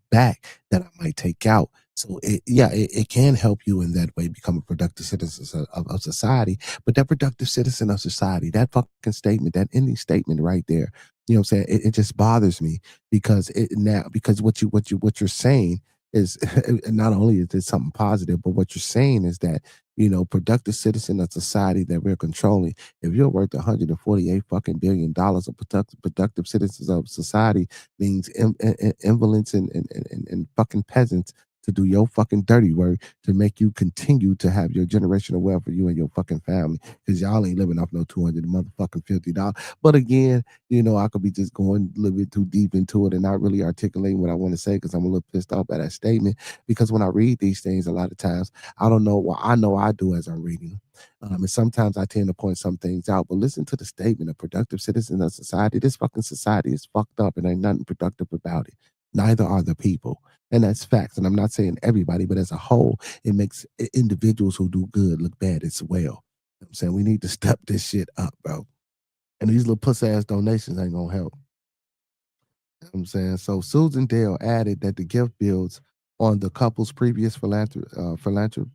back that I might take out. So it can help you in that way become a productive citizen of society. But that productive citizen of society, that fucking statement, that ending statement right there, you know what I'm saying? It just bothers me because what you're saying is not only is it something positive, but what you're saying is that productive citizen of society that we're controlling. If you're worth 148 fucking $billion of productive citizens of society, means invalids and fucking peasants to do your fucking dirty work to make you continue to have your generational wealth for you and your fucking family, because y'all ain't living off no 200 motherfucking $50. But again, I could be just going a little bit too deep into it and not really articulating what I want to say because I'm a little pissed off by that statement. Because when I read these things, a lot of times I don't know what I know I do as I'm reading them. And sometimes I tend to point some things out, but listen to the statement of productive citizens of society. This fucking society is fucked up and ain't nothing productive about it. Neither are the people. And that's facts. And I'm not saying everybody, but as a whole, it makes individuals who do good look bad as well. You know what I'm saying? We need to step this shit up, bro. And these little puss ass donations ain't gonna help. You know what I'm saying? So Susan Dale added that the gift builds on the couple's previous philanthropic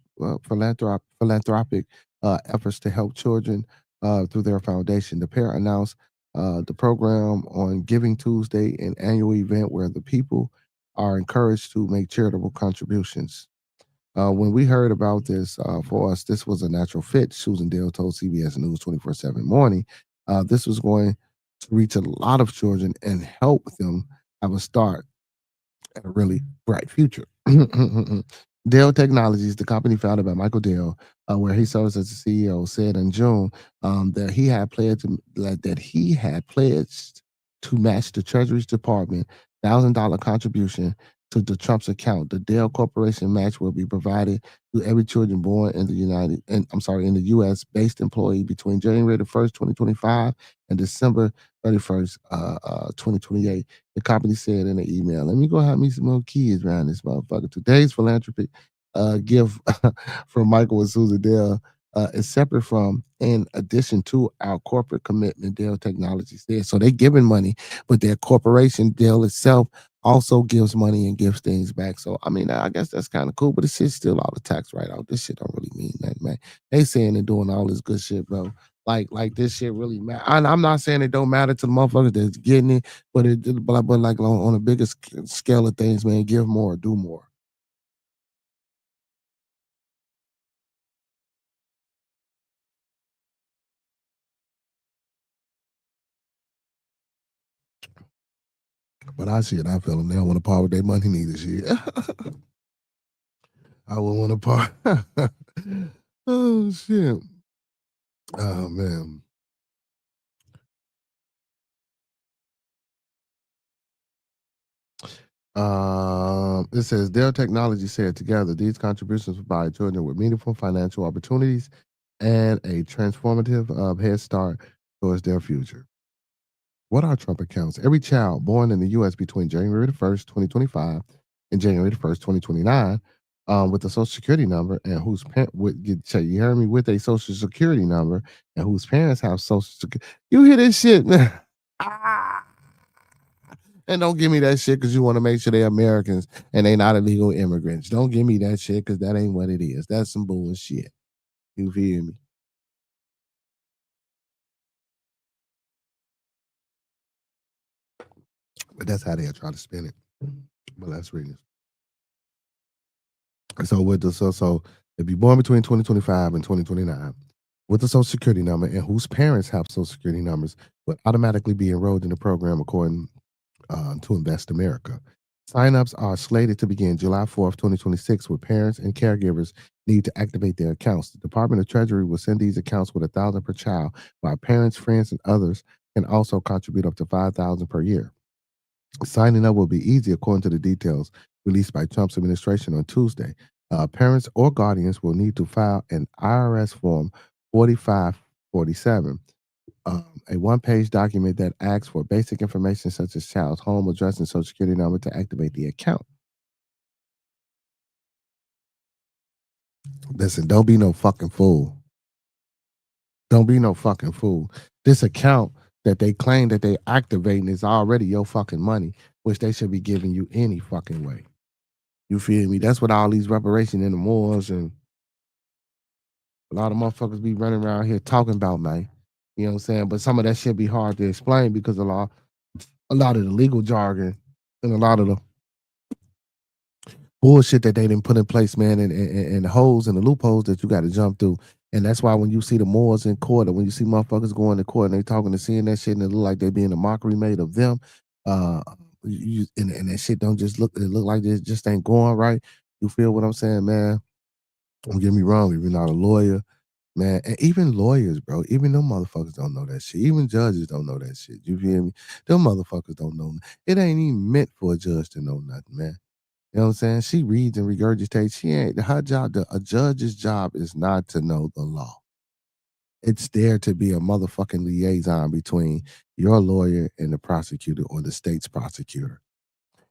efforts to help children through their foundation. The pair announced the program on Giving Tuesday, an annual event where the people are encouraged to make charitable contributions. When we heard about this, for us, this was a natural fit. Susan Dale told CBS News 24/7 Morning this was going to reach a lot of children and help them have a start at a really bright future. Dell Technologies, the company founded by Michael Dell, where he serves as the CEO, said in June that he had pledged to match the Treasury's Department $1,000 contribution to the Trump's account. The Dell Corporation match will be provided to every children born in the U.S. based employee between January the 1st, 2025 and December 31st, 2028. The company said in an email, let me go have me some more kids around this motherfucker. Today's philanthropy gift from Michael and Susan Dell is separate from, in addition to, our corporate commitment, Dell Technologies said. So they're giving money, but their corporation, Dell itself, also gives money and gives things back. So I mean, I guess that's kind of cool, but this shit's still all the tax write-off. This shit don't really mean nothing, man. They saying they're doing all this good shit, bro. Like this shit really matter. I'm not saying it don't matter to the motherfuckers that's getting it, but but like on a bigger scale of things, man, give more, do more. But I feel them. They don't want to part with their money neither. Shit. I wouldn't want to part. Oh shit. Oh man. It says Dell Technology said together these contributions provide children with meaningful financial opportunities and a transformative head start towards their future. What are Trump accounts? Every child born in the U.S. between January the 1st, 2025 and January the 1st, 2029 with a social security number and whose parent you heard me, with a social security number and whose parents have social security. You hear this shit, man? And don't give me that shit because you want to make sure they're Americans and they not illegal immigrants. Don't give me that shit because that ain't what it is. That's some bullshit. You feel me? But that's how they'll try to spin it. But let's read it. So so if you're born between 2025 and 2029 with a social security number and whose parents have social security numbers will automatically be enrolled in the program according to Invest America. Signups are slated to begin July 4th, 2026, where parents and caregivers need to activate their accounts. The Department of Treasury will send these accounts with $1,000 per child, while parents, friends, and others can also contribute up to $5,000 per year. Signing up will be easy according to the details released by Trump's administration on Tuesday. Parents or guardians will need to file an IRS Form 4547, a one-page document that asks for basic information such as child's home address and social security number to activate the account. Listen, don't be no fucking fool. Don't be no fucking fool. This account that they claim that they activating is already your fucking money, which they should be giving you any fucking way. You feel me? That's what all these reparation in the malls and a lot of motherfuckers be running around here talking about, man. You know what I'm saying? But some of that shit be hard to explain because a lot of the legal jargon and a lot of the bullshit that they didn't put in place, man, and the holes and the loopholes that you got to jump through. And that's why when you see the Moors in court or when you see motherfuckers going to court and they talking and seeing that shit and it look like they being a mockery made of them, and that shit don't just look like it just ain't going right. You feel what I'm saying, man? Don't get me wrong, if you're not a lawyer, man, and even lawyers, bro, even them motherfuckers don't know that shit. Even judges don't know that shit. You feel me? Them motherfuckers don't know. It ain't even meant for a judge to know nothing, man. You know what I'm saying? She reads and regurgitates. She ain't her job. A judge's job is not to know the law. It's there to be a motherfucking liaison between your lawyer and the prosecutor or the state's prosecutor,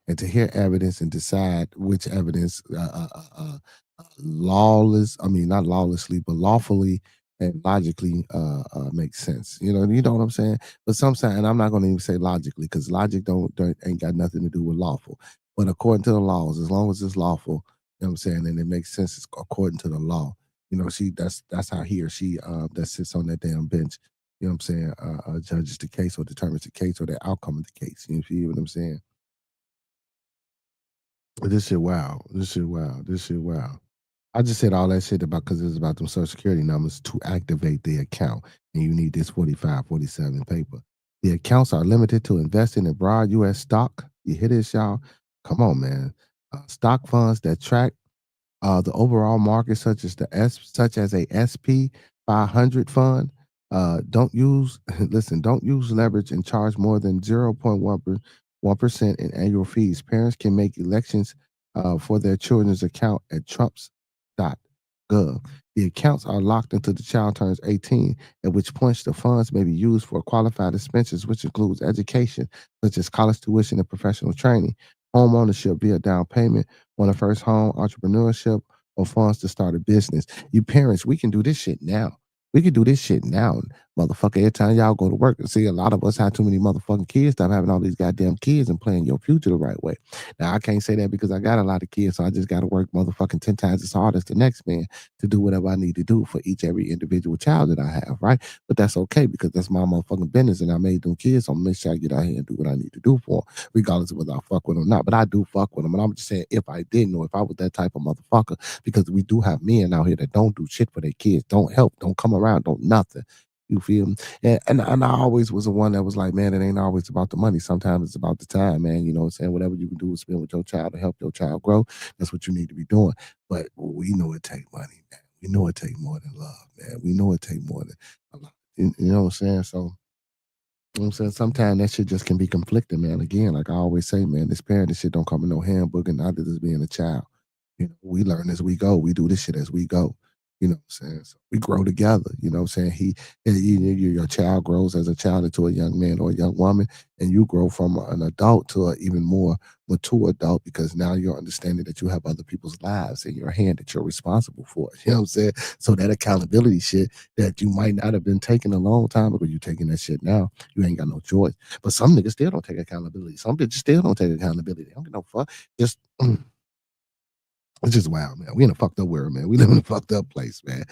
and to hear evidence and decide which evidence not lawlessly, but lawfully and logically makes sense. You know what I'm saying? But sometimes, and I'm not going to even say logically, because logic don't ain't got nothing to do with lawful. But according to the laws, as long as it's lawful, you know what I'm saying, and it makes sense, it's according to the law. You know, that's how he or she that sits on that damn bench, you know what I'm saying, judges the case or determines the case or the outcome of the case. You feel what I'm saying? This shit wow. This shit wow. This shit wow. I just said all that shit about because it's about them social security numbers to activate the account. And you need this 4547 paper. The accounts are limited to investing in broad U.S. stock. You hear this, y'all? Come on, man. Stock funds that track the overall market, such as a SP 500 fund. Don't use don't use leverage and charge more than 0.1% in annual fees. Parents can make elections for their children's account at trumps.gov. The accounts are locked until the child turns 18, at which point the funds may be used for qualified expenses, which includes education, such as college tuition and professional training, home ownership via down payment on a first home, entrepreneurship, or funds to start a business. You parents, we can do this shit now. We can do this shit now. Motherfucker, every time y'all go to work, see, a lot of us have too many motherfucking kids. Stop having all these goddamn kids and playing your future the right way. Now, I can't say that because I got a lot of kids, so I just got to work motherfucking 10 times as hard as the next man to do whatever I need to do for every individual child that I have, right? But that's okay because that's my motherfucking business and I made them kids, so I'm gonna make sure I get out here and do what I need to do for them, regardless of whether I fuck with them or not. But I do fuck with them, and I'm just saying if I didn't or if I was that type of motherfucker, because we do have men out here that don't do shit for their kids, don't help, don't come around, don't nothing. You feel me? And I always was the one that was like, man, it ain't always about the money. Sometimes it's about the time, man. You know what I'm saying? Whatever you can do is spend with your child to help your child grow. That's what you need to be doing. But we know it take money, man. We know it take more than love, man. We know it take more than a lot. You know what I'm saying? So, you know what I'm saying? Sometimes that shit just can be conflicting, man. Again, like I always say, man, this parenting shit don't come in no handbook, and neither does being a child. You know, we learn as we go. We do this shit as we go. You know what I'm saying? So we grow together. You know what I'm saying? Your child grows as a child into a young man or a young woman, and you grow from an adult to an even more mature adult because now you're understanding that you have other people's lives in your hand that you're responsible for. You know what I'm saying? So that accountability shit that you might not have been taking a long time ago, you taking that shit now. You ain't got no choice. But some niggas still don't take accountability. Some bitches still don't take accountability. They don't get no fuck. Just it's just wild, man. We in a fucked up world, man. We live in a fucked up place, man.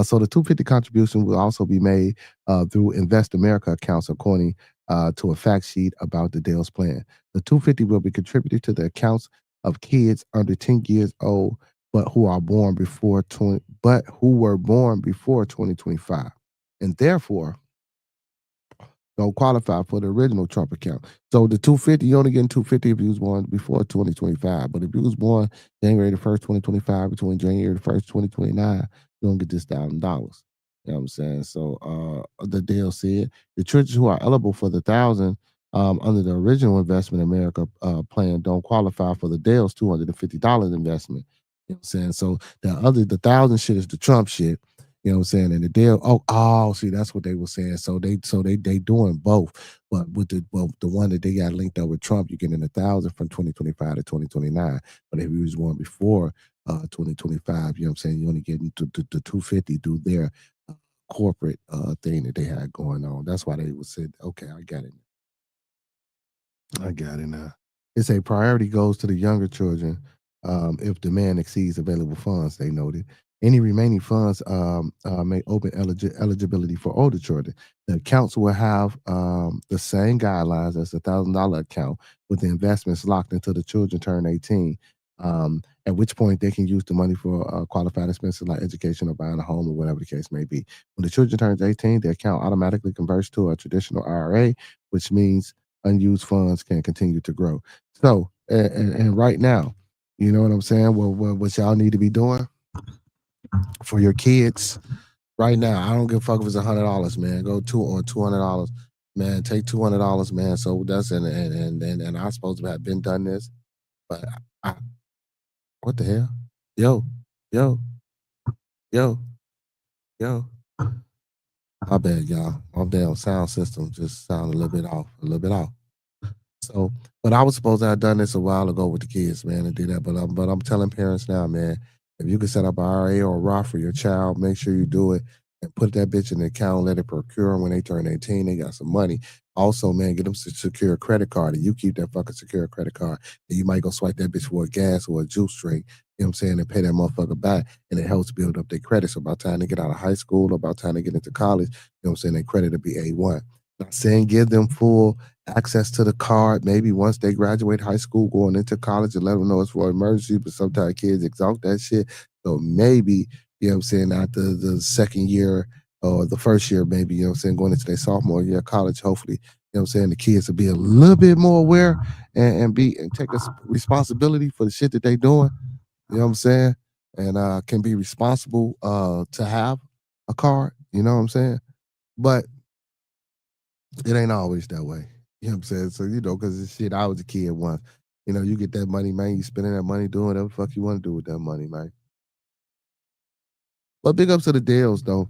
So the 250 contribution will also be made through Invest America accounts, according to a fact sheet about the Dale's plan. The 250 will be contributed to the accounts of kids under 10 years old, but who are born before 20, but who were born before 2025, and therefore don't qualify for the original Trump account. So the 250, you only getting 250 if you was born before 2025. But if you was born January the 1st, 2025, between January the 1st, 2029, you don't get this $1,000. You know what I'm saying? So the deal said the churches who are eligible for the 1,000 under the original Investment America plan don't qualify for the Dale's $250 investment. You know what I'm saying? So the 1,000 shit is the Trump shit. You know what I'm saying? And the deal, see, that's what they were saying. So they doing both. But with the one that they got linked up with Trump, you're getting 1,000 from 2025 to 2029. But if you was one before 2025, you know what I'm saying, you only getting the 250 through their corporate thing that they had going on. That's why they would said, okay, I got it. I got it now. It's a priority goes to the younger children if demand exceeds available funds, they noted. Any remaining funds may open eligibility for older children. The accounts will have the same guidelines as the $1,000 account with the investments locked until the children turn 18, at which point they can use the money for qualified expenses like education or buying a home or whatever the case may be. When the children turns 18, the account automatically converts to a traditional IRA, which means unused funds can continue to grow. So, and right now, you know what I'm saying? What y'all need to be doing for your kids right now? I don't give a fuck if it's $100, man. Go $200, man. Take $200, man. So that's and I supposed to have been done this, but what the hell? Yo, yo, yo, yo. My bad, y'all. My damn sound system just sounded a little bit off. So, but I was supposed to have done this a while ago with the kids, man, and do that. But I'm telling parents now, man, if you can set up an IRA or a Roth for your child, make sure you do it and put that bitch in the account, let it procure when they turn 18, they got some money. Also, man, get them to secure a credit card, and you keep that fucking secure credit card. And you might go swipe that bitch for a gas or a juice drink, you know what I'm saying, and pay that motherfucker back. And it helps build up their credit. So by the time they get out of high school or by the time they get into college, you know what I'm saying, their credit will be A1. Not saying give them full access to the card, maybe once they graduate high school, going into college, and let them know it's for emergency, but sometimes kids exalt that shit. So maybe, you know what I'm saying, after the second year or the first year, maybe, you know what I'm saying, going into their sophomore year of college, hopefully, you know what I'm saying, the kids will be a little bit more aware and take a responsibility for the shit that they doing, you know what I'm saying, and can be responsible to have a card, you know what I'm saying? But it ain't always that way. You know what I'm saying? So, you know, because shit, I was a kid once. You know, you get that money, man, you spending that money doing whatever the fuck you want to do with that money, man. But big ups to the deals, though.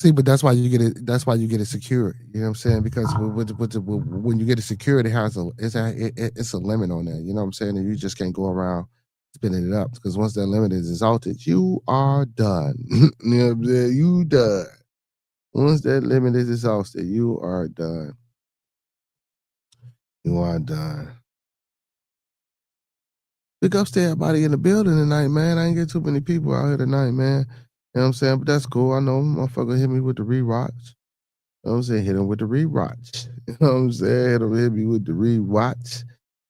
See, but that's why you get it. That's why you get it secured. You know what I'm saying? Because when you get it secured, it's a limit on that. You know what I'm saying? And you just can't go around spinning it up because once that limit is exalted, you are done. You know what I'm saying? You done. Once that limit is exhausted, you are done. You are done. Big ups to everybody in the building tonight, man. I ain't get too many people out here tonight, man. You know what I'm saying? But that's cool. I know motherfucker hit me with the rewatch. You know what I'm saying? Hit him with the rewatch. You know what I'm saying? Hit me with the rewatch.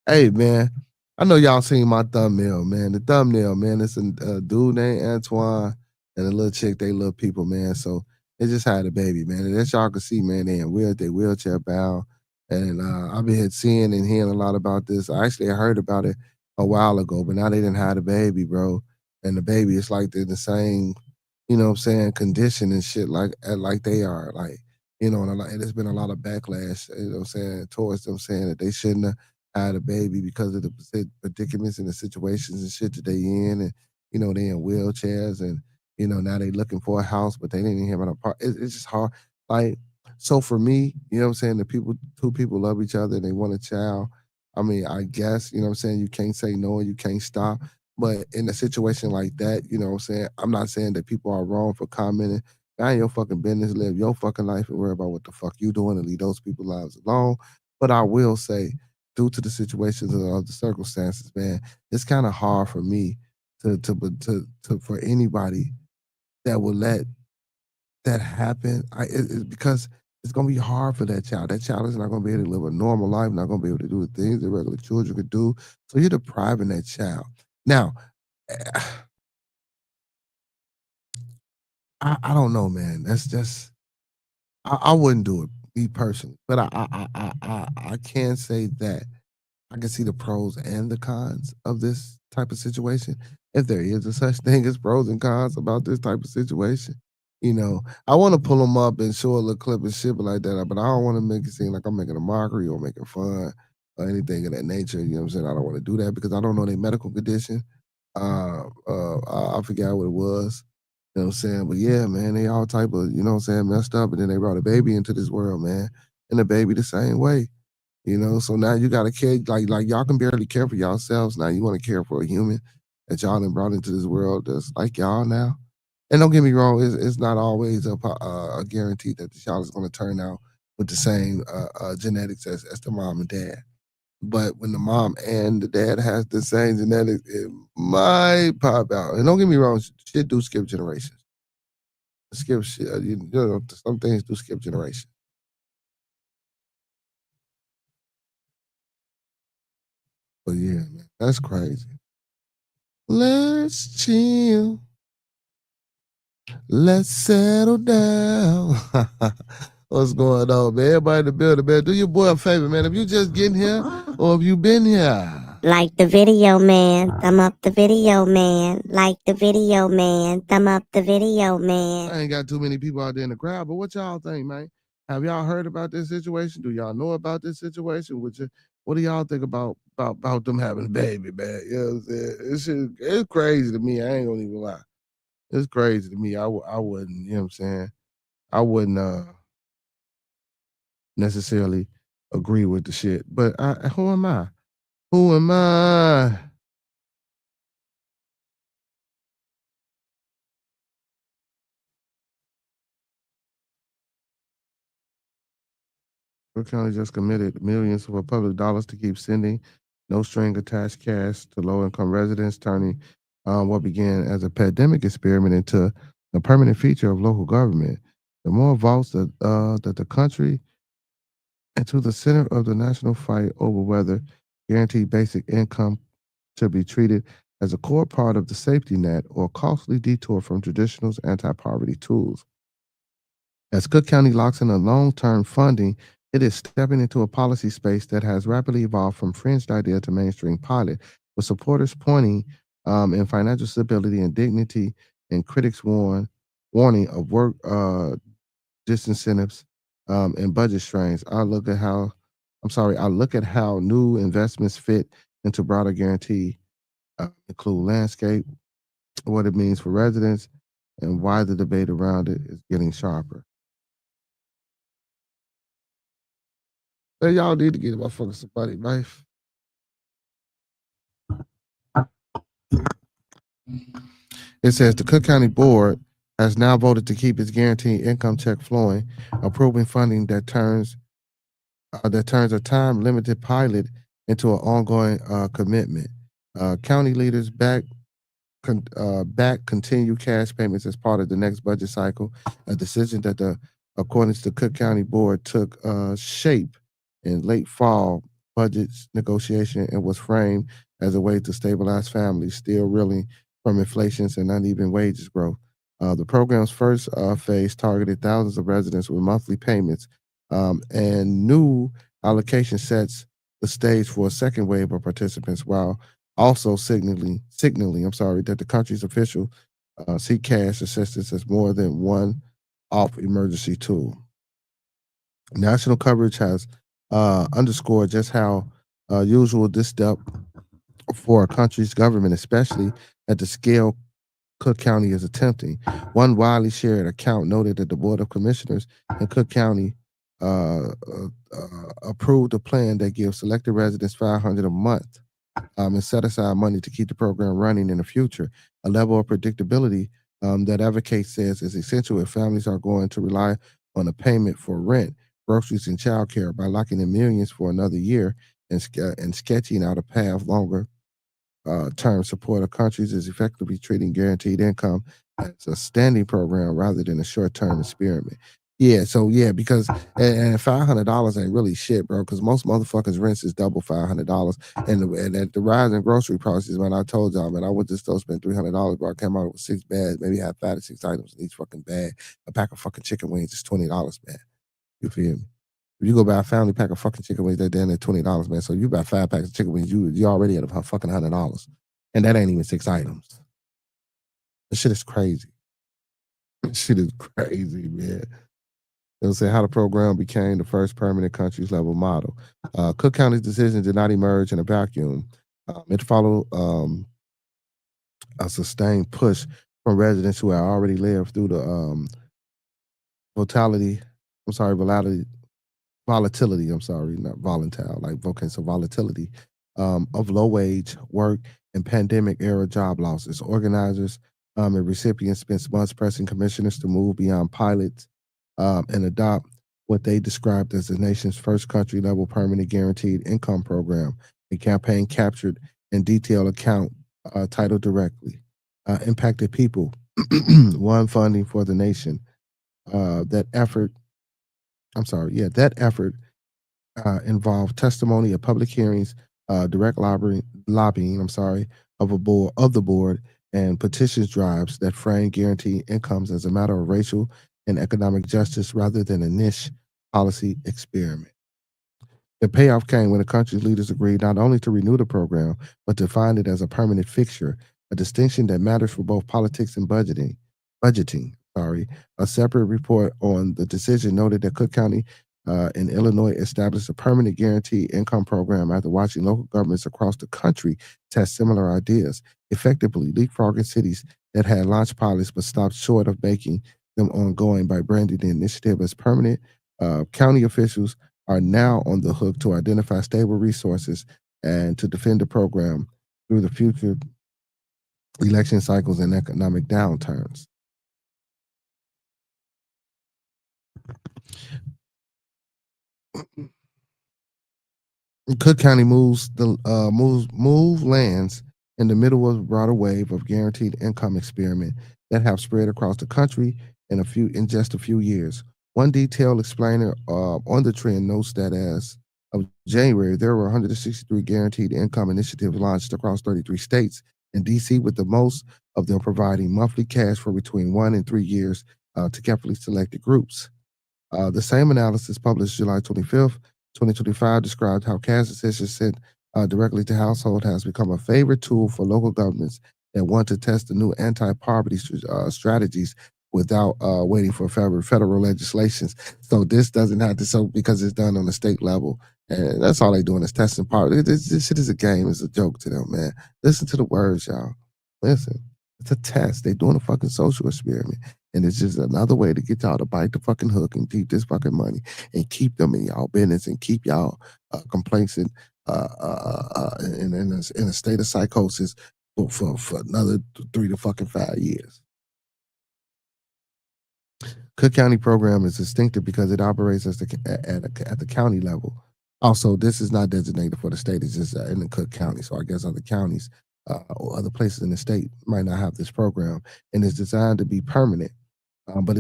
Hey, man. I know y'all seen my thumbnail, man. The thumbnail, man. It's a dude named Antoine and a little chick, they little people, man. So they just had a baby, man. And as y'all can see, man, they wheelchair bound. And I've been seeing and hearing a lot about this. I actually heard about it a while ago, but now they didn't have a baby, bro. And the baby is like they're the same, you know what I'm saying, condition and shit like they are. Like, you know, and there's been a lot of backlash, you know what I'm saying, towards them saying that they shouldn't have had a baby because of the predicaments and the situations and shit that they in, and you know they in wheelchairs, and you know now they looking for a house, but they didn't have an apartment. It's just hard. Like, so for me, you know what I'm saying, two people love each other and they want a child. I mean, I guess, you know what I'm saying, you can't say no and you can't stop. But in a situation like that, you know what I'm saying, I'm not saying that people are wrong for commenting. That ain't your fucking business. Live your fucking life and worry about what the fuck you doing and leave those people's lives alone. But I will say, due to the situations of the circumstances, man, it's kind of hard for me to for anybody that will let that happen. Because it's gonna be hard for that child. That child is not gonna be able to live a normal life, not gonna be able to do the things that regular children could do. So you're depriving that child. Now, I don't know, man. That's just I wouldn't do it, me personally. But I can say that I can see the pros and the cons of this type of situation. If there is a such thing as pros and cons about this type of situation, you know, I want to pull them up and show a little clip and shit like that, but I don't want to make it seem like I'm making a mockery or making fun or anything of that nature. You know what I'm saying? I don't want to do that because I don't know their medical condition. I forgot what it was. You know what I'm saying? But yeah, man, they all type of, you know what I'm saying, messed up. And then they brought a baby into this world, man. And the baby the same way. You know, so now you gotta care, like y'all can barely care for yourselves. Now you want to care for a human that y'all done brought into this world that's like y'all now. And don't get me wrong, it's not always a guarantee that the child is going to turn out with the same genetics as the mom and dad. But when the mom and the dad has the same genetics, it might pop out. And don't get me wrong, shit do skip generations. Skip shit, you know, some things do skip generations. But yeah, man, that's crazy. Let's chill. Let's settle down. What's going on, man? Everybody in the building, man. Do your boy a favor, man. If you just getting here or have you been here? Like the video, man. Thumb up the video, man. Like the video, man. Thumb up the video, man. I ain't got too many people out there in the crowd, but what y'all think, man? Have y'all heard about this situation? Do y'all know about this situation? What do y'all think about them having a baby, man? You know what I'm saying? It's crazy to me. I ain't gonna even lie. It's crazy to me. I wouldn't, you know what I'm saying? I wouldn't necessarily agree with the shit. But who am I? Who am I? Cook County just committed millions of public dollars to keep sending no string attached cash to low income residents, turning what began as a pandemic experiment into a permanent feature of local government. The more votes that the country and to the center of the national fight over whether guaranteed basic income should be treated as a core part of the safety net or a costly detour from traditional anti-poverty tools. As Cook County locks in a long-term funding, it is stepping into a policy space that has rapidly evolved from fringed idea to mainstream pilot, with supporters pointing in financial stability and dignity, and critics warning of work disincentives and budget strains. I look at how new investments fit into broader guarantee, include landscape, what it means for residents, and why the debate around it is getting sharper. Hey, y'all need to get my fucking somebody life. It says the Cook County Board has now voted to keep its guaranteed income check flowing, approving funding that turns a time-limited pilot into an ongoing commitment. County leaders back continued cash payments as part of the next budget cycle, a decision that according to the Cook County Board, took shape in late fall budgets negotiation and was framed as a way to stabilize families still reeling from inflations and uneven wages growth. The program's first phase targeted thousands of residents with monthly payments, and new allocation sets the stage for a second wave of participants, while also signaling, that the country's official see cash assistance as more than one off emergency tool. National coverage has underscored just how usual this step for a country's government, especially at the scale Cook County is attempting. One widely shared account noted that the Board of Commissioners in Cook County approved a plan that gives selected residents $500 a month and set aside money to keep the program running in the future. A level of predictability that advocates says is essential if families are going to rely on a payment for rent, groceries, and childcare by locking in millions for another year and sketching out a path longer term support of countries is effectively treating guaranteed income as a standing program rather than a short-term experiment. Yeah, so yeah, because and $500 ain't really shit, bro. Because most motherfuckers' rents is double $500, and at the rise in grocery prices, man, I told y'all, man, I went to the store spent $300, bro. I came out with 6 bags, maybe had 5 to 6 items in each fucking bag. A pack of fucking chicken wings is $20, man. You feel me? If you go buy a family pack of fucking chicken wings, they're down at $20, man. So you buy 5 packs of chicken wings, you already at a fucking $100, and that ain't even 6 items. This shit is crazy. This shit is crazy, man. It'll say how the program became the first permanent countries level model. Cook County's decision did not emerge in a vacuum. It followed a sustained push from residents who had already lived through the volatility, not volatile, like vocational volatility of low wage work and pandemic era job losses. Organizers and recipients spent months pressing commissioners to move beyond pilots and adopt what they described as the nation's first country level permanent guaranteed income program. The campaign captured in detailed account titled directly impacted people, one funding for the nation. That effort involved testimony at public hearings, direct lobbying of the board, and petitions drives that frame guaranteed incomes as a matter of racial and economic justice rather than a niche policy experiment. The payoff came when the country's leaders agreed not only to renew the program, but to find it as a permanent fixture, a distinction that matters for both politics and budgeting. A separate report on the decision noted that Cook County in Illinois established a permanent guaranteed income program after watching local governments across the country test similar ideas, effectively leapfrogging cities that had launched pilots but stopped short of making them ongoing by branding the initiative as permanent. County officials are now on the hook to identify stable resources and to defend the program through the future election cycles and economic downturns. Cook County moves lands in the middle of a broader wave of guaranteed income experiment that have spread across the country in just a few years. One detailed explainer on the trend notes that as of January, there were 163 guaranteed income initiatives launched across 33 states, and DC with the most of them providing monthly cash for between 1 and 3 years to carefully selected groups. The same analysis published July 25th, 2025 described how cash assistance sent directly to household has become a favorite tool for local governments that want to test the new anti-poverty strategies without waiting for federal legislations. So this doesn't have to, because it's done on the state level. And that's all they're doing is testing poverty. This shit is a game. It's a joke to them, man. Listen to the words, y'all. Listen. It's a test. They're doing a fucking social experiment. And it's just another way to get y'all to bite the fucking hook and keep this fucking money and keep them in y'all business and keep y'all complacent in a state of psychosis for another 3 to fucking 5 years. Cook County program is distinctive because it operates at the county level. Also, this is not designated for the state; it's just in the Cook County. So I guess other counties or other places in the state might not have this program, and it's designed to be permanent. But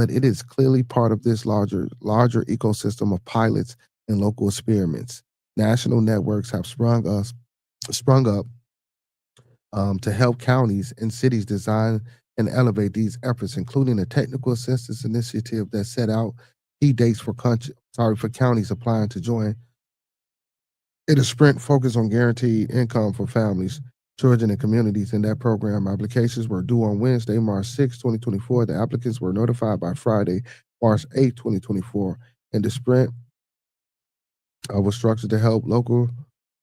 it is clearly part of this larger ecosystem of pilots and local experiments. National networks have sprung up to help counties and cities design and elevate these efforts, including a technical assistance initiative that set out key dates for for counties applying to join. It is sprint focused on guaranteed income for families, children, and communities. In that program, applications were due on Wednesday, March 6, 2024. The applicants were notified by Friday, March 8, 2024. And the sprint was structured to help local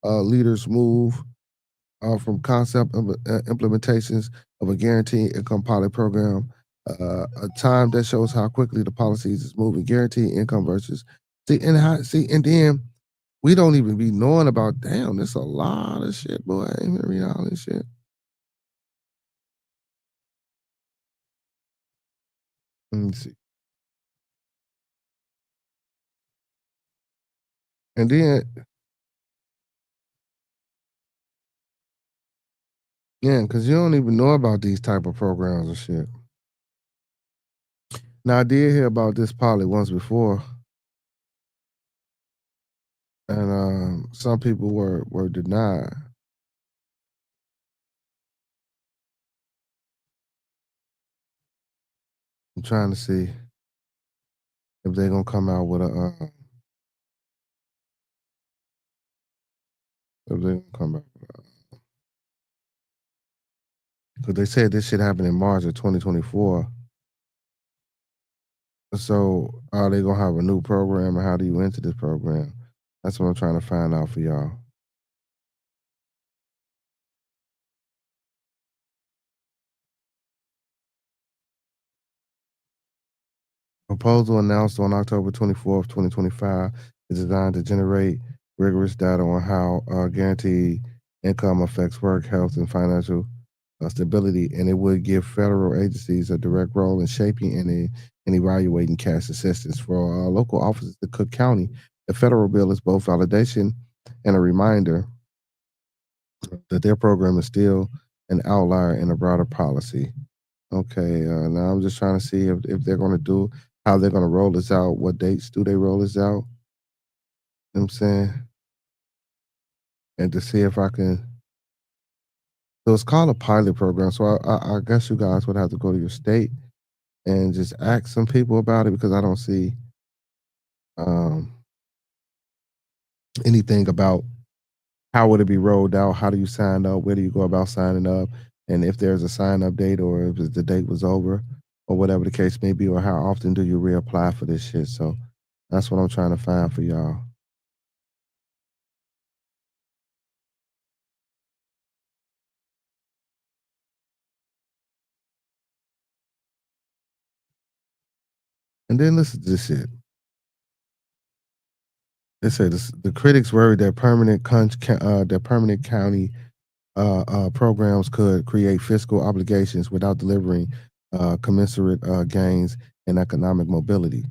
leaders move from concept of implementations of a guaranteed income pilot program, a time that shows how quickly the policies is moving. Guaranteed income versus and then we don't even be knowing about. Damn, there's a lot of shit, boy. I ain't gonna read all this shit. Let me see. And then yeah, because you don't even know about these type of programs and shit. Now I did hear about this pilot once before, and some people were denied. I'm trying to see if they're gonna come out with a if they're gonna come out because they said this shit happened in March of 2024. So are they gonna have a new program, and how do you enter this program? That's what I'm trying to find out for y'all. Proposal announced on October 24th, 2025 is designed to generate rigorous data on how guaranteed income affects work, health, and financial stability, and it would give federal agencies a direct role in shaping and evaluating cash assistance. For local offices in Cook County, the federal bill is both validation and a reminder that their program is still an outlier in a broader policy. Okay, now I'm just trying to see if they're going to do how they're going to roll this out. What dates do they roll this out? You know what I'm saying? And to see if I can. So it's called a pilot program. So I guess you guys would have to go to your state and just ask some people about it because I don't see um, anything about how would it be rolled out? How do you sign up? Where do you go about signing up? And if there's a sign up date or if the date was over or whatever the case may be, or how often do you reapply for this shit? So that's what I'm trying to find for y'all. And then listen to this shit. They say the critics worried that permanent county programs could create fiscal obligations without delivering commensurate gains in economic mobility,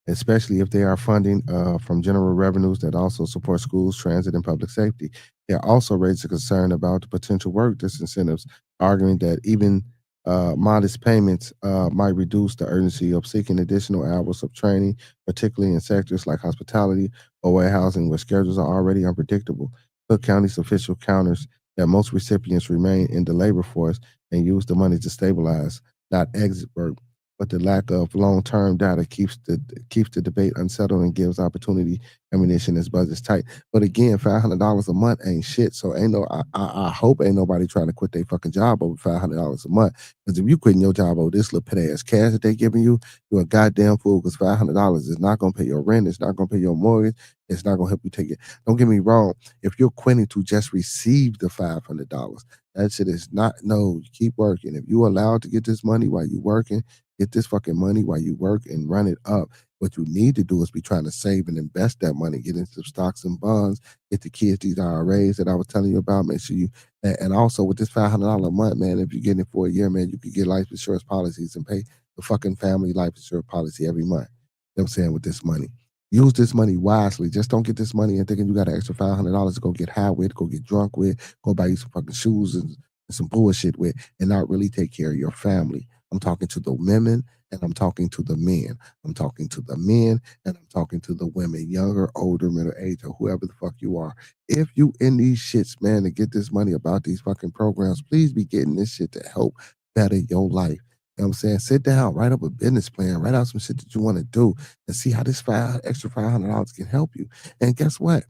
especially if they are funding from general revenues that also support schools, transit, and public safety. They also raised a concern about the potential work disincentives, arguing that even modest payments might reduce the urgency of seeking additional hours of training, particularly in sectors like hospitality or warehousing where schedules are already unpredictable. Cook County's official counters that most recipients remain in the labor force and use the money to stabilize, not exit work. But the lack of long-term data keeps the debate unsettled and gives opportunity ammunition as budgets tight. But again, $500 a month ain't shit. So ain't no. I hope ain't nobody trying to quit their fucking job over $500 a month. Because if you quitting your job over this little petty ass cash that they giving you, you're a goddamn fool. Because $500 is not gonna pay your rent. It's not gonna pay your mortgage. It's not gonna help you take it. Don't get me wrong. If you're quitting to just receive the $500, that shit is not. No, you keep working. If you allowed to get this money while you working, get this fucking money while you work and run it up. What you need to do is be trying to save and invest that money, get into stocks and bonds, get the kids these IRAs that I was telling you about. Make sure you, and also with this $500 a month, man, if you get it for a year, man, you could get life insurance policies and pay the fucking family life insurance policy every month. You know what I'm saying, with this money. Use this money wisely. Just don't get this money and thinking you got an extra $500 to go get high with, go get drunk with, go buy you some fucking shoes and some bullshit with, and not really take care of your family. I'm talking to the women and I'm talking to the men. I'm talking to the men and I'm talking to the women, younger, older, middle age, or whoever the fuck you are. If you in these shits, man, to get this money about these fucking programs, please be getting this shit to help better your life. You know what I'm saying? Sit down, write up a business plan, write out some shit that you want to do, and see how this extra $500 can help you. And guess what?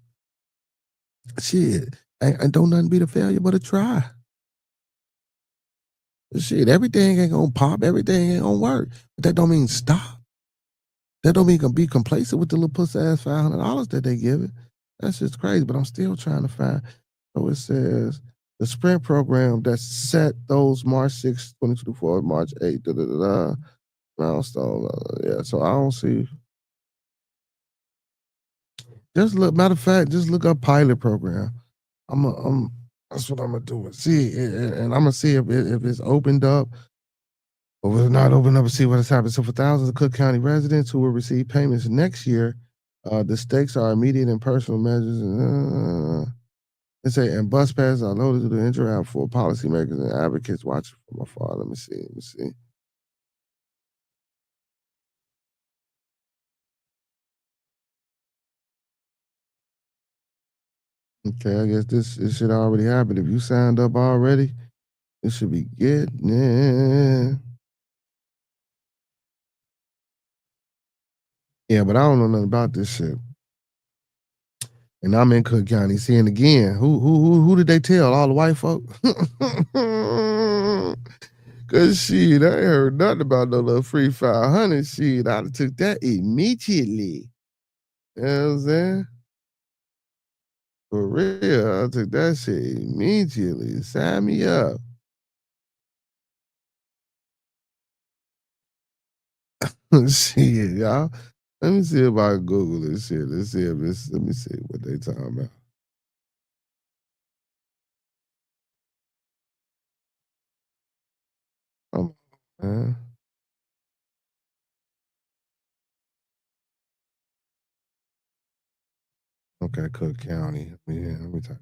Shit, ain't don't nothing beat a failure but a try. Shit, everything ain't gonna pop, everything ain't gonna work. But that don't mean stop. That don't mean gonna be complacent with the little pussy ass $500 that they give it. That's just crazy. But I'm still trying to find. So it says the sprint program that set those March 6th, 2024, March 8th, milestone. Yeah, so I don't see. Just look. Matter of fact, just look up pilot program. That's what I'm gonna do. See, and I'm gonna see if it's opened up or if it's not opened up and see what has happened. So for thousands of Cook County residents who will receive payments next year, the stakes are immediate and personal measures. They say, and bus passes are loaded to the intro app for policymakers and advocates watching from afar. Let me see. Okay, I guess this should already happen. If you signed up already, it should be getting it. Yeah, but I don't know nothing about this shit. And I'm in Cook County. Seeing again, who did they tell? All the white folk? Cause shit, I ain't heard nothing about no little free 500 shit. I'd have took that immediately. You know what I'm saying? For real, I took that shit immediately. Sign me up. Shit, y'all. Let me see if I can Google this shit. Let's see if it's. Let me see what they talking about. Come on, man. Okay, Cook County. Yeah, let me talk.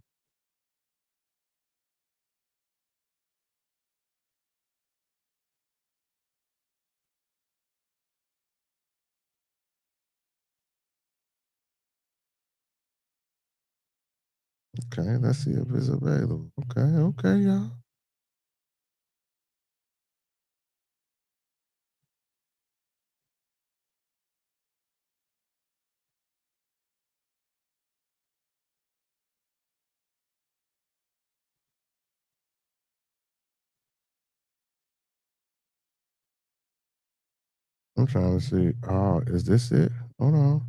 Okay, let's see if it's available. Okay, y'all. I'm trying to see. Oh, is this it? Hold on.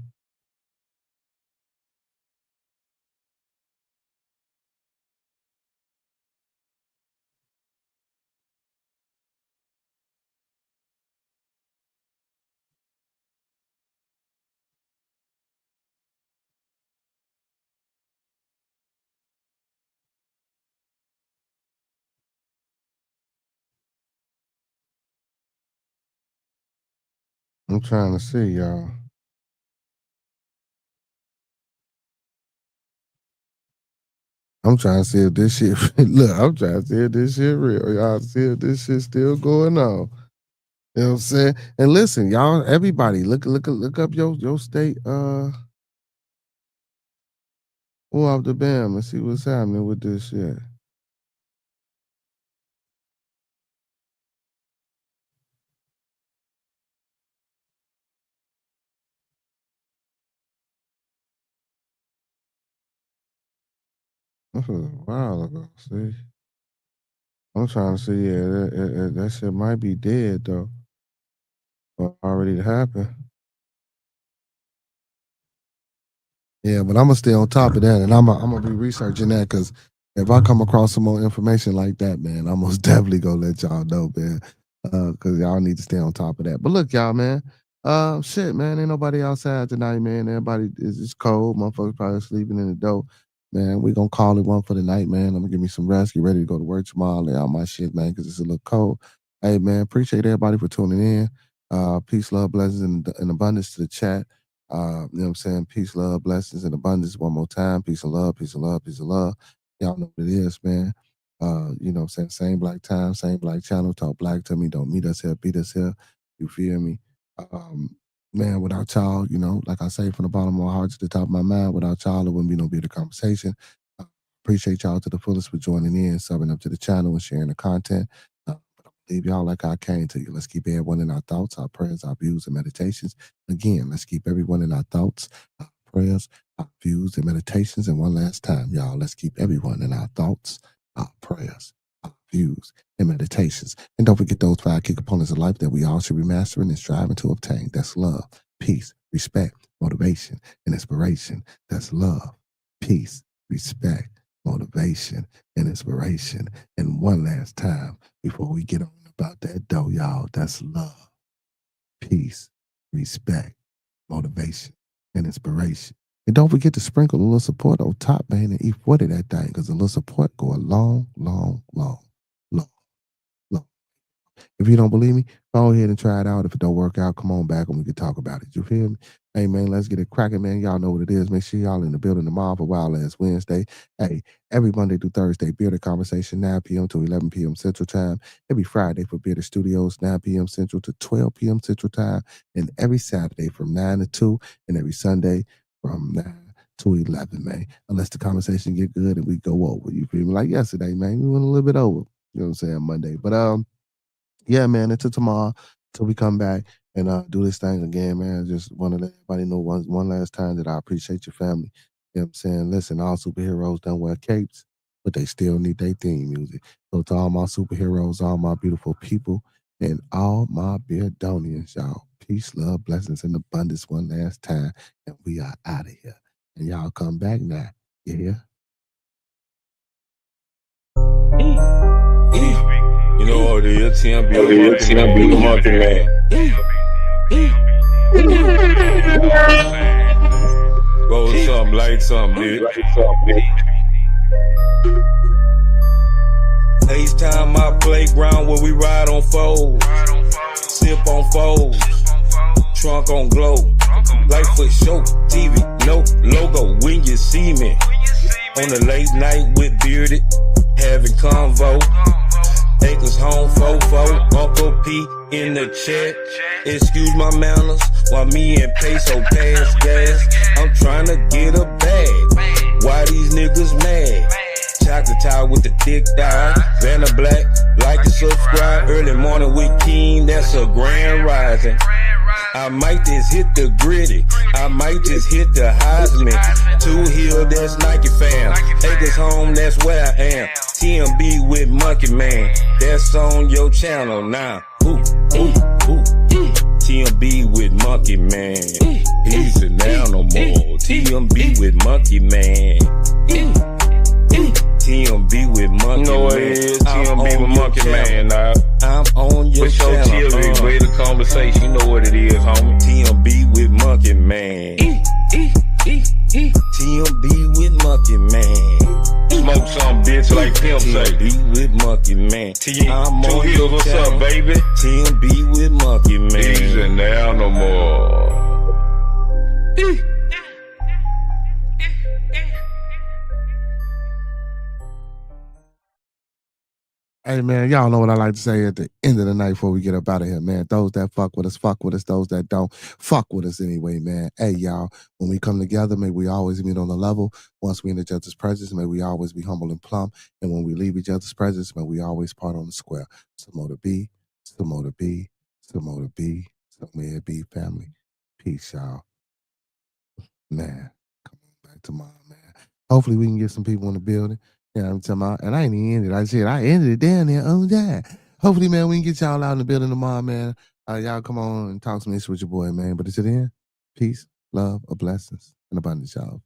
I'm trying to see, y'all. I'm trying to see if this shit. Look, I'm trying to see if this shit real. Y'all see if this shit still going on. You know what I'm saying? And listen, y'all, everybody, look up your state. Go off the bam and see what's happening with this shit. This was a while ago. See, I'm trying to see. Yeah, that shit might be dead though, or already happened. Yeah, but I'm gonna stay on top of that, and I'm gonna be researching that because if I come across some more information like that, man, I'm most definitely gonna let y'all know, man. Because y'all need to stay on top of that. But look, y'all, man. Shit, man, ain't nobody outside tonight, man. Everybody is it's cold. Motherfuckers probably sleeping in the door. Man, we gonna call it one for the night, man. I'm gonna give me some rest. Get ready to go to work tomorrow. Lay out my shit, man, because it's a little cold. Hey, man, appreciate everybody for tuning in. Peace, love, blessings, and abundance to the chat. You know what I'm saying? Peace, love, blessings, and abundance one more time. Peace and love, peace and love, peace and love. Y'all know what it is, man. You know what I'm saying? Same black time, same black channel. Talk black to me. Don't meet us here, beat us here. You feel me? Man, without y'all, you know, like I say, from the bottom of my heart to the top of my mind, without y'all, there wouldn't be no better conversation. Appreciate y'all to the fullest for joining in, subbing up to the channel, and sharing the content. But I'm gonna leave y'all like I came to you. Let's keep everyone in our thoughts, our prayers, our views, and meditations. Again, let's keep everyone in our thoughts, our prayers, our views, and meditations. And one last time, y'all, let's keep everyone in our thoughts, our prayers, our views, and meditations. And don't forget those 5 key components of life that we all should be mastering and striving to obtain. That's love, peace, respect, motivation, and inspiration. That's love, peace, respect, motivation, and inspiration. And one last time before we get on about that dough, y'all, that's love, peace, respect, motivation, and inspiration. And don't forget to sprinkle a little support on top, man, and E40 that thing, because a little support go a long, long, long, long, long. If you don't believe me, go ahead and try it out. If it don't work out, come on back and we can talk about it. You feel me? Hey, man, let's get it cracking, man. Y'all know what it is. Make sure y'all in the building tomorrow for Wild Ass Wednesday. Hey, every Monday through Thursday, Bearded Conversation, 9 p.m. to 11 p.m. Central Time. Every Friday for Bearded Studios, 9 p.m. Central to 12 p.m. Central Time. And every Saturday from 9 to 2. And every Sunday from 9 to 11, man. Unless the conversation get good and we go over. You feel me? Like yesterday, man. We went a little bit over. You know what I'm saying? Monday. But, yeah, man, until tomorrow, till we come back and do this thing again, man. Just want to let everybody know one last time that I appreciate your family. You know what I'm saying? Listen, all superheroes don't wear capes, but they still need their theme music. So to all my superheroes, all my beautiful people, and all my Beardonians, y'all, peace, love, blessings, and abundance one last time. And we are out of here. And y'all come back now. You hear? You know what it is, TMB, the market man. Roll something, light something, bitch. FaceTime my playground where we ride on foes, sip on foes, trunk on glow, life for show, TV, no logo. When you see me on the late night with Bearded, having convo. Acres home, fofo, Uncle P in the chat. Excuse my manners, while me and Peso pass gas. I'm trying to get a bag. Why these niggas mad? Chocolate tie with the thick thigh. Vanna Black, like and subscribe. Early morning with Keen, that's a grand rising. I might just hit the gritty. I might just hit the Heisman. 2 Hill, that's Nike fam. Acres home, that's where I am. TMB with Monkey Man. That's on your channel now. Ooh, ooh, ooh. TMB with Monkey Man. He's now no more. TMB with Monkey Man. TMB with Monkey Man. It is TMB with Monkey Man, now. I'm on your channel. TMB, way the conversation, you know what it is, homie. TMB with Monkey Man. TMB with Monkey Man. Smoke some bitch like Pimp say. TMB with Monkey Man. I'm 2 on Hills, your what's channel. up, baby? TMB with Monkey Man. He's in there no more. Hey, man, y'all know what I like to say at the end of the night before we get up out of here, man. Those that fuck with us, fuck with us. Those that don't, fuck with us anyway, man. Hey, y'all, when we come together, may we always meet on the level. Once we in each other's presence, may we always be humble and plumb. And when we leave each other's presence, may we always part on the square. Some more to be, some more to be, some more to be, some may it be, family. Peace, y'all. Man, come on back tomorrow, man. Hopefully we can get some people in the building. Yeah, I'm talking about, and I ain't even ended. I ended it down there on that. Hopefully, man, we can get y'all out in the building tomorrow, man. Y'all come on and talk some ish with your boy, man. But until then, peace, love, blessings, and abundance, y'all.